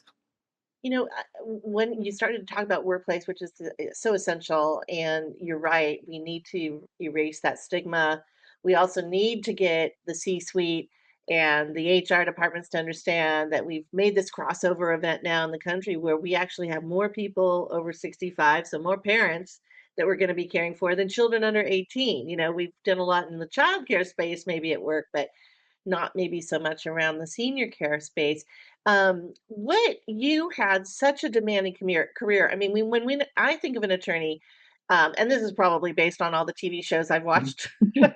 When you started to talk about workplace, which is so essential, and you're right, we need to erase that stigma. We also need to get the C-suite and the HR departments to understand that we've made this crossover event now in the country where we actually have more people over 65, so more parents that we're going to be caring for than children under 18. We've done a lot in the childcare space, maybe at work, but not maybe so much around the senior care space. What you had such a demanding career. I mean, when I think of an attorney, and this is probably based on all the TV shows I've watched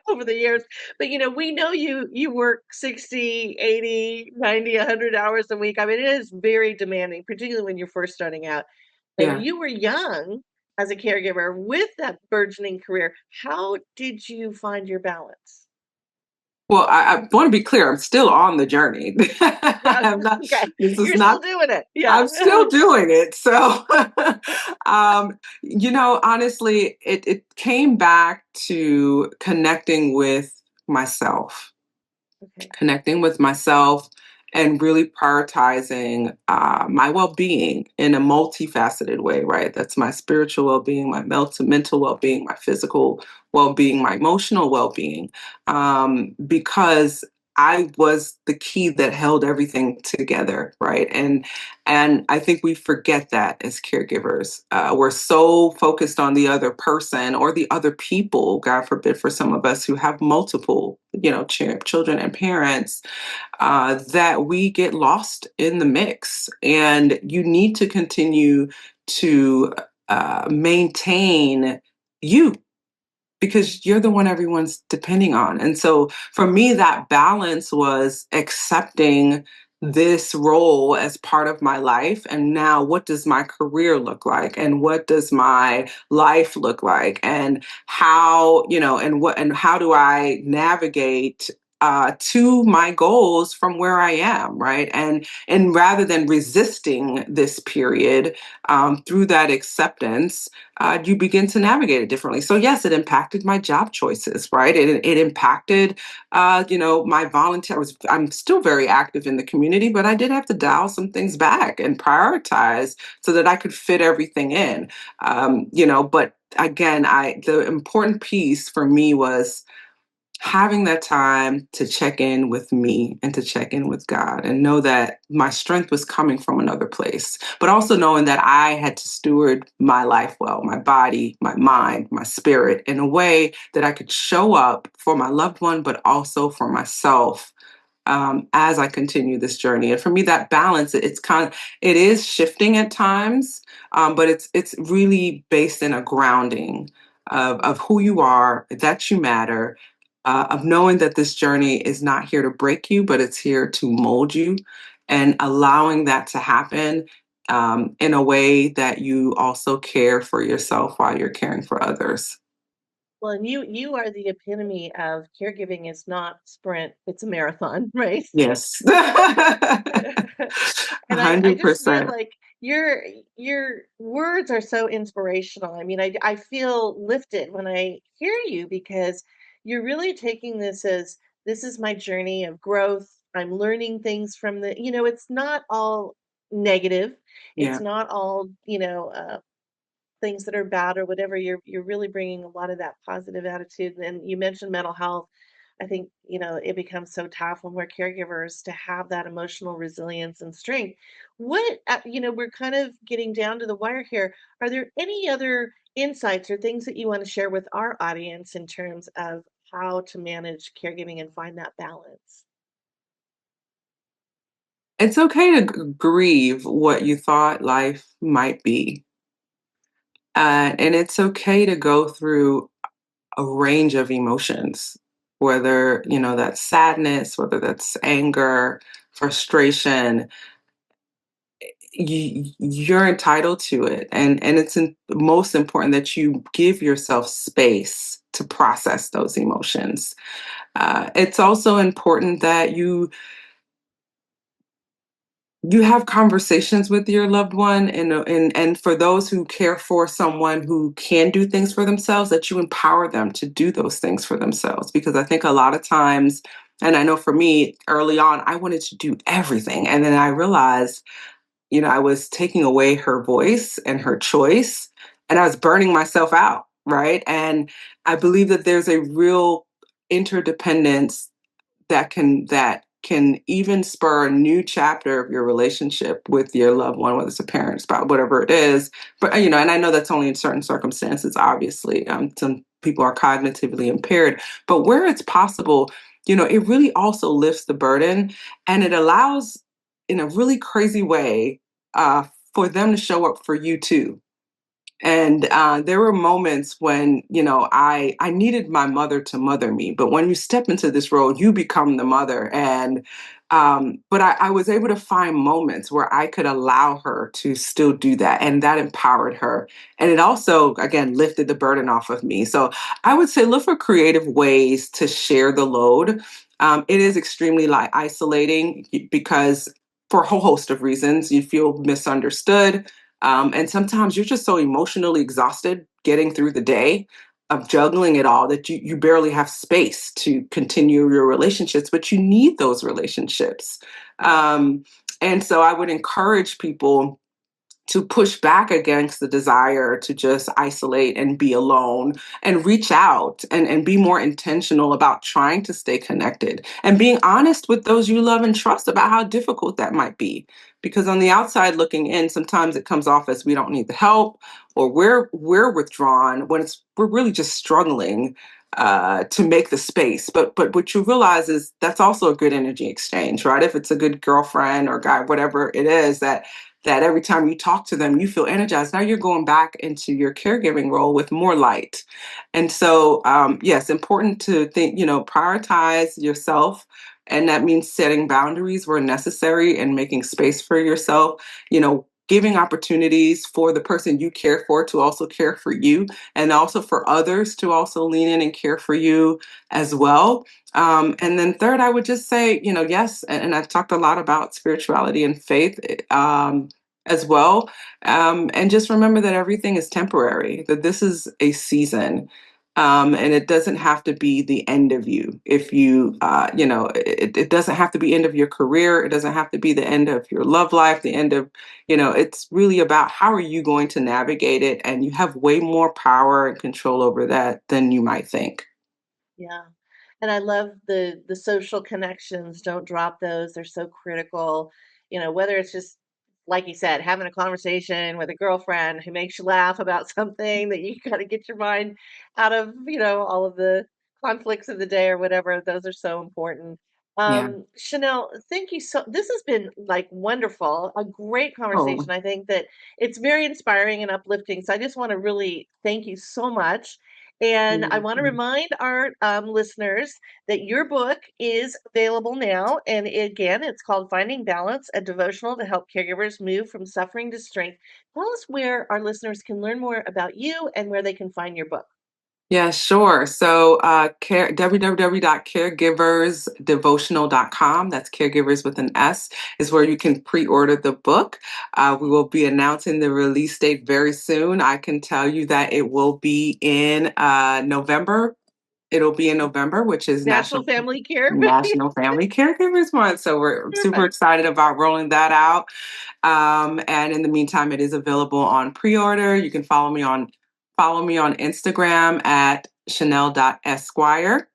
over the years, but we know you work 60, 80, 90, 100 hours a week. I mean, it is very demanding, particularly when you're first starting out. And Yeah. you were young as a caregiver with that burgeoning career. How did you find your balance? Well, I want to be clear. I'm still on the journey. Yeah. I'm not. Okay. This is You're still not. doing it. Yeah. I'm still doing it. So, honestly, it came back to Okay. connecting with myself and really prioritizing my well-being in a multifaceted way, right? That's my spiritual well-being, my mental well-being, my physical well-being, my emotional well-being, because I was the key that held everything together, right? And I think we forget that as caregivers. We're so focused on the other person or the other people, God forbid, for some of us who have multiple, children and parents, that we get lost in the mix. And you need to continue to maintain you, because you're the one everyone's depending on. And so for me, that balance was accepting this role as part of my life. And now, what does my career look like? And what does my life look like? And how, and how do I navigate to my goals from where I am, right? And rather than resisting this period, through that acceptance, you begin to navigate it differently. So yes, it impacted my job choices, right? It impacted, my volunteer. I'm still very active in the community, but I did have to dial some things back and prioritize so that I could fit everything in. But again, the important piece for me was having that time to check in with me and to check in with God and know that my strength was coming from another place, but also knowing that I had to steward my life well, my body, my mind, my spirit in a way that I could show up for my loved one, but also for myself, as I continue this journey. And for me, that balance, it is shifting at times, but it's really based in a grounding of who you are, that you matter, of knowing that this journey is not here to break you, but it's here to mold you, and allowing that to happen, in a way that you also care for yourself while you're caring for others. Well, and you are the epitome of caregiving is not sprint, it's a marathon, right? Yes. And I just feel 100%. like your words are so inspirational. I mean, I feel lifted when I hear you because you're really taking this as this is my journey of growth. I'm learning things from it's not all negative. It's Yeah. not all, things that are bad or whatever. You're really bringing a lot of that positive attitude. And you mentioned mental health. I think it becomes so tough when we're caregivers to have that emotional resilience and strength. What we're kind of getting down to the wire here. Are there any other insights or things that you want to share with our audience in terms of how to manage caregiving and find that balance? It's okay to grieve what you thought life might be. And it's okay to go through a range of emotions, whether, that's sadness, whether that's anger, frustration. You're entitled to it. And it's most important that you give yourself space to process those emotions. It's also important that you have conversations with your loved one, and for those who care for someone who can do things for themselves, that you empower them to do those things for themselves, because I think a lot of times, and I know for me early on, I wanted to do everything, and then I realized, I was taking away her voice and her choice, and I was burning myself out, right? And I believe that there's a real interdependence that can even spur a new chapter of your relationship with your loved one, whether it's a parent, spouse, whatever it is. But and I know that's only in certain circumstances. Obviously, some people are cognitively impaired, but where it's possible, it really also lifts the burden, and it allows, in a really crazy way, uh, for them to show up for you too. And there were moments when, I needed my mother to mother me. But when you step into this role, you become the mother. And but I was able to find moments where I could allow her to still do that, and that empowered her. And it also, again, lifted the burden off of me. So I would say look for creative ways to share the load. It is extremely isolating, because for a whole host of reasons, you feel misunderstood, and sometimes you're just so emotionally exhausted getting through the day of juggling it all that you barely have space to continue your relationships, but you need those relationships. Um, and so I would encourage people to push back against the desire to just isolate and be alone, and reach out and be more intentional about trying to stay connected and being honest with those you love and trust about how difficult that might be. Because on the outside looking in, sometimes it comes off as we don't need the help, or we're withdrawn when we're really just struggling to make the space. But what you realize is that's also a good energy exchange, right? If it's a good girlfriend or guy, whatever it is, that every time you talk to them, you feel energized. Now you're going back into your caregiving role with more light. And so, yes, important to think, prioritize yourself. And that means setting boundaries where necessary and making space for yourself, giving opportunities for the person you care for to also care for you, and also for others to also lean in and care for you as well. And then third, I would just say, yes, and I've talked a lot about spirituality and faith as well. And just remember that everything is temporary, that this is a season. And it doesn't have to be the end of you. If it doesn't have to be end of your career. It doesn't have to be the end of your love life, the end of, it's really about how are you going to navigate it? And you have way more power and control over that than you might think. Yeah. And I love the social connections. Don't drop those. They're so critical. Whether it's just like you said, having a conversation with a girlfriend who makes you laugh about something that you got to get your mind out of, all of the conflicts of the day or whatever. Those are so important. Yeah. Chanel, thank you this has been like wonderful, a great Oh, conversation. I think that it's very inspiring and uplifting. So I just want to really thank you so much. And I want to mhm. remind our listeners that your book is available now. And again, it's called Finding Balance, a devotional to help caregivers move from suffering to strength. Tell us where our listeners can learn more about you and where they can find your book. Yeah, sure. So, www.caregiversdevotional.com, that's caregivers with an S, is where you can pre order the book. We will be announcing the release date very soon. I can tell you that it will be in November. It'll be in November, which is National Family Care. National Family Caregivers Month. So, we're super Perfect. excited about rolling that out. And in the meantime, it is available on pre-order. You can follow me on Instagram at chanel.esquire.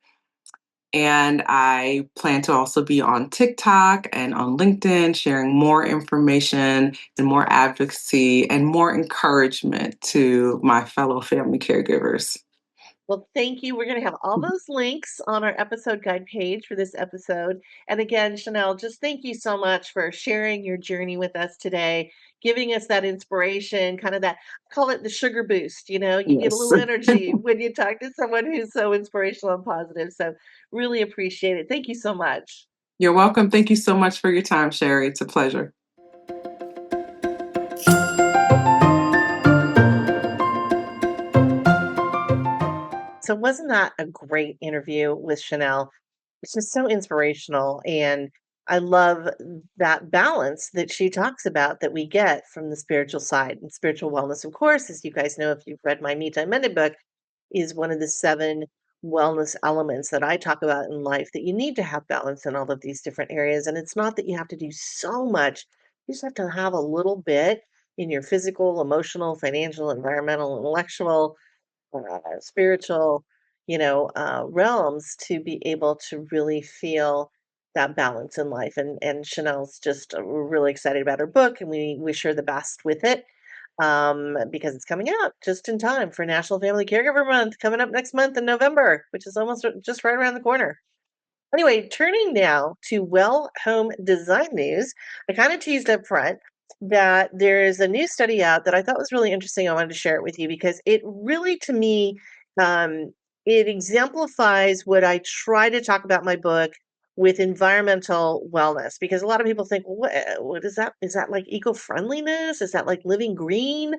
And I plan to also be on TikTok and on LinkedIn, sharing more information and more advocacy and more encouragement to my fellow family caregivers. Well, thank you. We're going to have all those links on our episode guide page for this episode. And again, Chanel, just thank you so much for sharing your journey with us today, giving us that inspiration, kind of that, call it the sugar boost. You get a Yes. little energy when you talk to someone who's so inspirational and positive. So, really appreciate it. Thank you so much. You're welcome. Thank you so much for your time, Sherri. It's a pleasure. So, wasn't that a great interview with Chanel? It's just so inspirational. And I love that balance that she talks about that we get from the spiritual side. And spiritual wellness, of course, as you guys know, if you've read my Me Time Mended book, is one of the 7 wellness elements that I talk about in life that you need to have balance in all of these different areas. And it's not that you have to do so much, you just have to have a little bit in your physical, emotional, financial, environmental, intellectual, spiritual, realms to be able to really feel that balance in life. And Chanel's just we're really excited about her book, and we wish her the best with it because it's coming out just in time for National Family Caregiver Month coming up next month in November, which is almost just right around the corner. Anyway, turning now to well home design news, I kind of teased up front that there is a new study out that I thought was really interesting. I wanted to share it with you because it really, to me, um, it exemplifies what I try to talk about in my book with environmental wellness. Because a lot of people think, well, what is that? Is that like eco-friendliness? Is that like living green?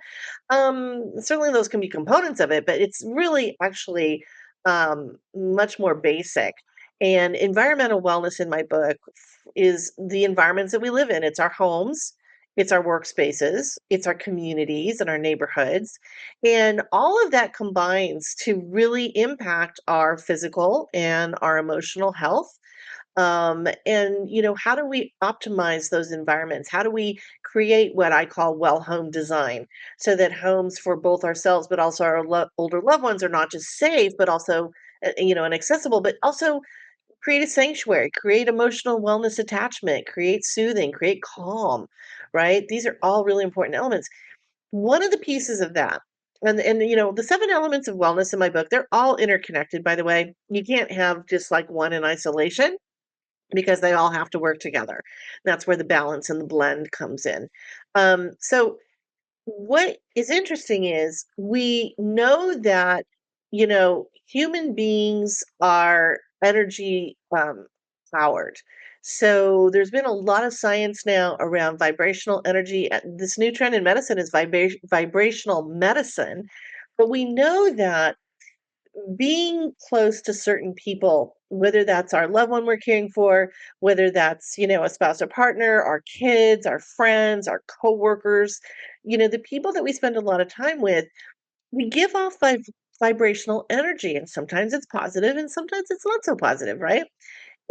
Certainly those can be components of it, but it's really actually much more basic. And environmental wellness in my book is the environments that we live in. It's our homes, it's our workspaces, it's our communities and our neighborhoods. And all of that combines to really impact our physical and our emotional health. And how do we optimize those environments? How do we create what I call well home design so that homes for both ourselves but also our older loved ones are not just safe but also and accessible, but also create a sanctuary, create emotional wellness attachment, create soothing, create calm, right? These are all really important elements. One of the pieces of that, and the 7 elements of wellness in my book, they're all interconnected, by the way. You can't have just like one in isolation because they all have to work together. That's where the balance and the blend comes in. So what is interesting is we know that human beings are energy powered. So there's been a lot of science now around vibrational energy. This new trend in medicine is vibrational medicine. But we know that being close to certain people, whether that's our loved one we're caring for, whether that's, a spouse or partner, our kids, our friends, our coworkers, the people that we spend a lot of time with, we give off vibrational energy. And sometimes it's positive and sometimes it's not so positive, right?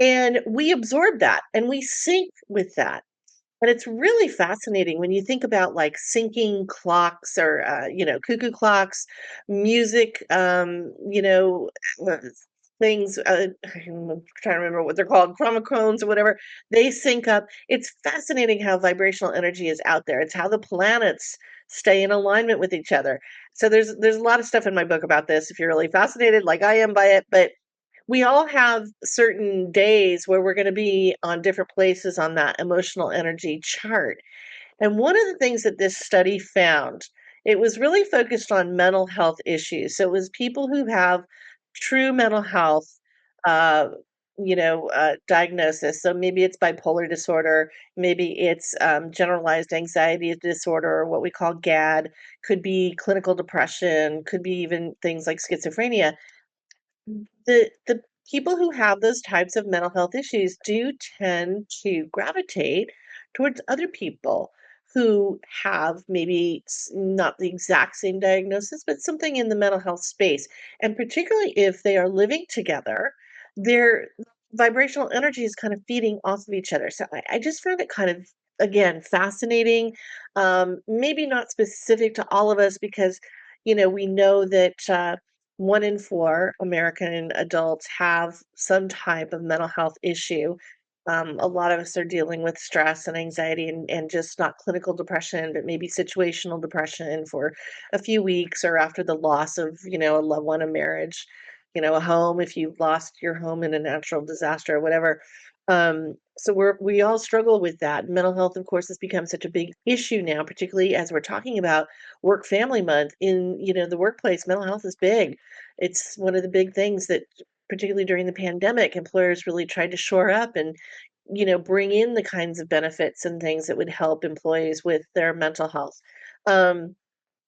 And we absorb that and we sync with that. And it's really fascinating when you think about like syncing clocks or, cuckoo clocks, music, uh, things. I'm trying to remember what they're called, chromocones or whatever. They sync up. It's fascinating how vibrational energy is out there. It's how the planets stay in alignment with each other. So there's a lot of stuff in my book about this. If you're really fascinated, like I am by it, but we all have certain days where we're going to be on different places on that emotional energy chart. And one of the things that this study found, it was really focused on mental health issues. So it was people who have true mental health, uh, diagnosis. So maybe it's bipolar disorder, maybe it's generalized anxiety disorder, or what we call GAD, could be clinical depression, could be even things like schizophrenia. The people who have those types of mental health issues do tend to gravitate towards other people who have maybe not the exact same diagnosis, but something in the mental health space. And particularly if they are living together, their vibrational energy is kind of feeding off of each other. So I just found it kind of, again, fascinating. Maybe not specific to all of us because, we know that. 1 in 4 American adults have some type of mental health issue. A lot of us are dealing with stress and anxiety and just not clinical depression, but maybe situational depression for a few weeks or after the loss of, a loved one, a marriage, a home, if you've lost your home in a natural disaster or whatever. So we all struggle with that. Mental health, of course, has become such a big issue now, particularly as we're talking about work family month in, the workplace. Mental health is big. It's one of the big things that, particularly during the pandemic, employers really tried to shore up and, bring in the kinds of benefits and things that would help employees with their mental health. Um,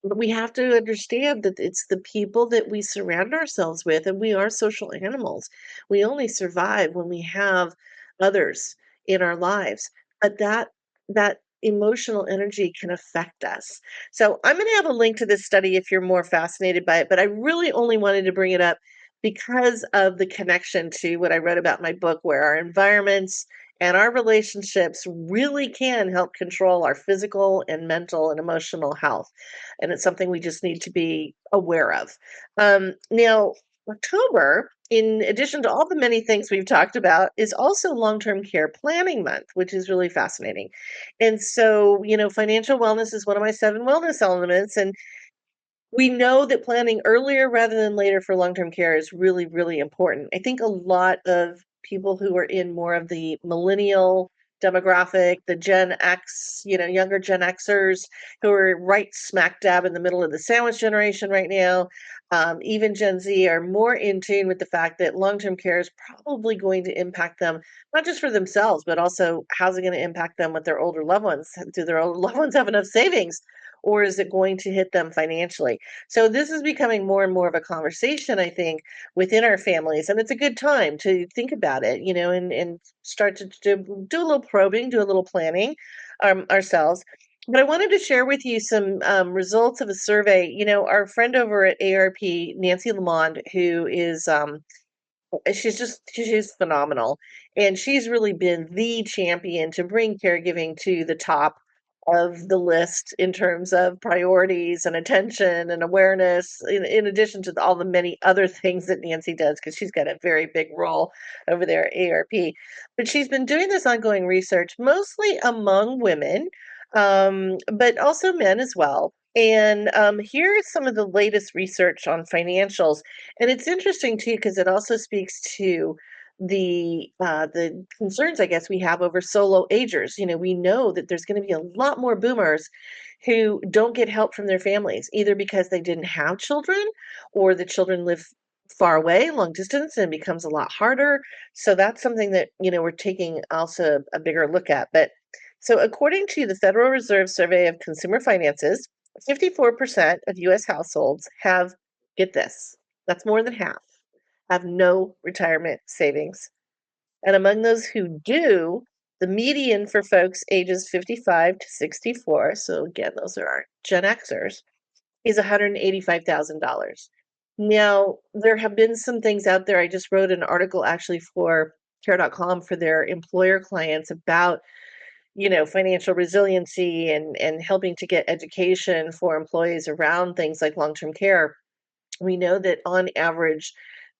but we have to understand that it's the people that we surround ourselves with, and we are social animals. We only survive when we have others in our lives. But that emotional energy can affect us. So I'm going to have a link to this study if you're more fascinated by it, but I really only wanted to bring it up because of the connection to what I wrote about in my book, where our environments and our relationships really can help control our physical and mental and emotional health. And it's something we just need to be aware of. Now, October, in addition to all the many things we've talked about, is also long term care planning month, which is really fascinating. And so, financial wellness is one of my 7 wellness elements. And we know that planning earlier rather than later for long term care is really, really important. I think a lot of people who are in more of the millennial demographic, the Gen X, younger Gen Xers who are right smack dab in the middle of the sandwich generation right now, even Gen Z are more in tune with the fact that long term care is probably going to impact them, not just for themselves, but also how's it going to impact them with their older loved ones? Do their older loved ones have enough savings? Or is it going to hit them financially? So this is becoming more and more of a conversation, I think, within our families. And it's a good time to think about it, and start to do a little probing, do a little planning ourselves. But I wanted to share with you some results of a survey. Our friend over at ARP, Nancy Lamond, who is she's phenomenal, and she's really been the champion to bring caregiving to the top of the list in terms of priorities and attention and awareness, in addition to all the many other things that Nancy does, because she's got a very big role over there at ARP. But she's been doing this ongoing research mostly among women, but also men as well. And here is some of the latest research on financials, and it's interesting too because it also speaks to the concerns, I guess, we have over solo agers. We know that there's going to be a lot more boomers who don't get help from their families, either because they didn't have children or the children live far away, long distance, and becomes a lot harder. So that's something that, we're taking also a bigger look at. But so according to the Federal Reserve Survey of Consumer Finances, 54% of US households have, get this, that's more than half, have no retirement savings. And among those who do, the median for folks ages 55 to 64, so again, those are our Gen Xers, is $185,000. Now, there have been some things out there. I just wrote an article actually for care.com for their employer clients about, financial resiliency and helping to get education for employees around things like long-term care. We know that on average,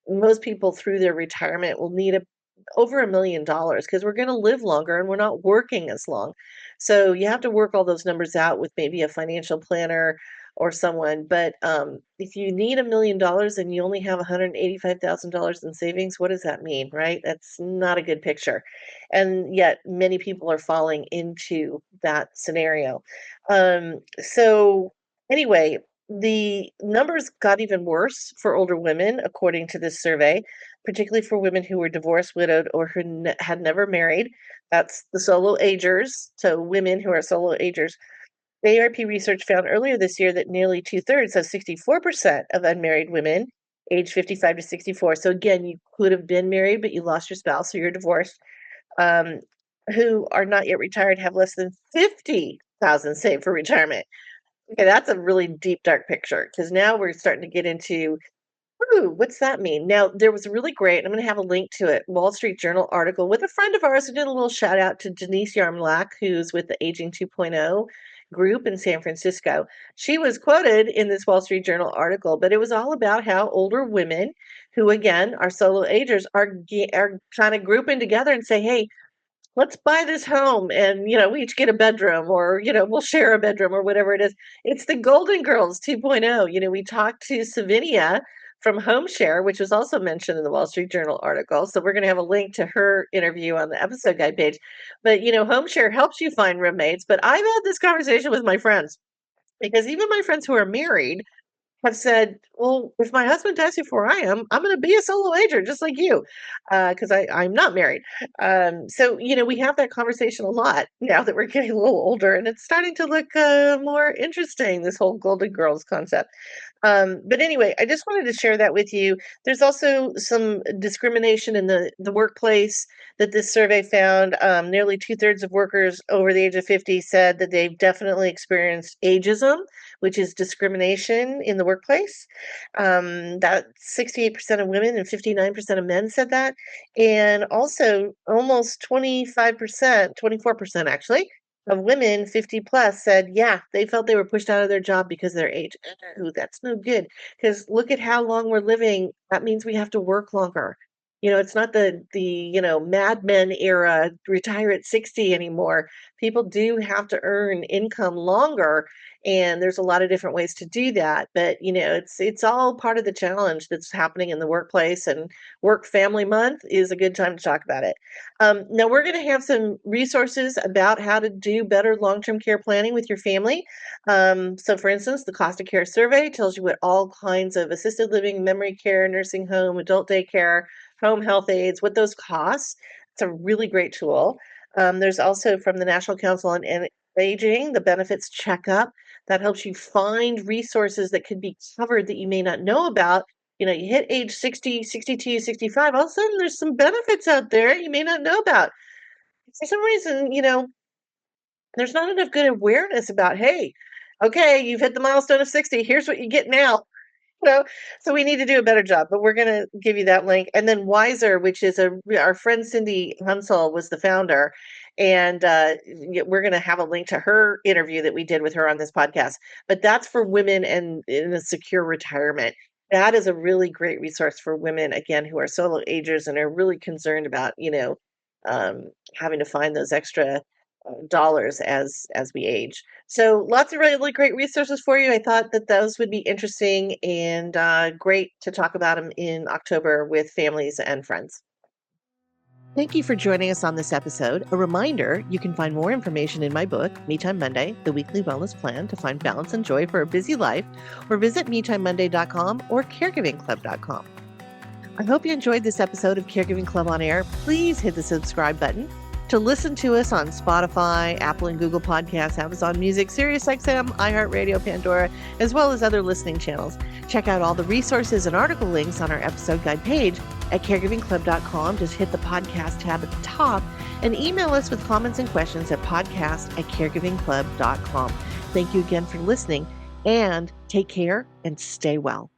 most people through their retirement will need over $1 million because we're going to live longer and we're not working as long. So you have to work all those numbers out with maybe a financial planner or someone. But if you need $1 million and you only have $185,000 in savings, what does that mean, right? That's not a good picture. And yet many people are falling into that scenario. So anyway, the numbers got even worse for older women, according to this survey, particularly for women who were divorced, widowed, or who had never married. That's the solo agers. So women who are solo agers. AARP research found earlier this year that nearly 2/3, so 64% of unmarried women aged 55 to 64. So again, you could have been married, but you lost your spouse, so you're divorced, um, who are not yet retired have less than 50,000 saved for retirement. Okay, that's a really deep, dark picture because now we're starting to get into, ooh, what's that mean? Now, there was a really great, I'm going to have a link to it, Wall Street Journal article with a friend of ours who did a little shout out to Denise Yarmlak, who's with the Aging 2.0 group in San Francisco. She was quoted in this Wall Street Journal article, but it was all about how older women who, again, are solo agers are kind of grouping together and say, hey, let's buy this home and, we each get a bedroom or, we'll share a bedroom or whatever it is. It's the Golden Girls 2.0. We talked to Savinia from HomeShare, which was also mentioned in the Wall Street Journal article. So we're going to have a link to her interview on the episode guide page. But, HomeShare helps you find roommates. But I've had this conversation with my friends because even my friends who are married have said, well, if my husband dies before I am, I'm going to be a solo ager just like you, because I'm not married. So, we have that conversation a lot now that we're getting a little older, and it's starting to look more interesting, this whole Golden Girls concept. But anyway, I just wanted to share that with you. There's also some discrimination in the workplace that this survey found. Nearly 2/3 of workers over the age of 50 said that they've definitely experienced ageism, which is discrimination in the workplace. That 68% of women and 59% of men said that. And also almost 25%, 24% actually, of women 50 plus said, yeah, they felt they were pushed out of their job because of their age. Ooh, that's no good. Because look at how long we're living. That means we have to work longer. It's not the Mad Men era, retire at 60 anymore. People do have to earn income longer, and there's a lot of different ways to do that. But it's all part of the challenge that's happening in the workplace. And Work Family Month is a good time to talk about it. Now we're going to have some resources about how to do better long-term care planning with your family. So, for instance, the Cost of Care survey tells you what all kinds of assisted living, memory care, nursing home, adult daycare, home health aides, what those cost. It's a really great tool. There's also from the National Council on Aging, the benefits checkup that helps you find resources that could be covered that you may not know about. You hit age 60, 62, 65, all of a sudden there's some benefits out there you may not know about. For some reason, there's not enough good awareness about, hey, okay, you've hit the milestone of 60, here's what you get now. So we need to do a better job, but we're going to give you that link. And then Wiser, which is our friend Cindy Hunsel was the founder, and we're going to have a link to her interview that we did with her on this podcast. But that's for women and in a secure retirement. That is a really great resource for women, again, who are solo agers and are really concerned about, having to find those extra dollars as we age. So lots of really great resources for you. I thought that those would be interesting and great to talk about them in October with families and friends. Thank you for joining us on this episode. A reminder, you can find more information in my book, Me Time Monday, The Weekly Wellness Plan to Find Balance and Joy for a Busy Life, or visit MeTimeMonday.com or caregivingclub.com. I hope you enjoyed this episode of Caregiving Club on Air. Please hit the subscribe button to listen to us on Spotify, Apple and Google Podcasts, Amazon Music, SiriusXM, iHeartRadio, Pandora, as well as other listening channels. Check out all the resources and article links on our episode guide page at caregivingclub.com. Just hit the podcast tab at the top and email us with comments and questions at podcast@caregivingclub.com. Thank you again for listening, and take care and stay well.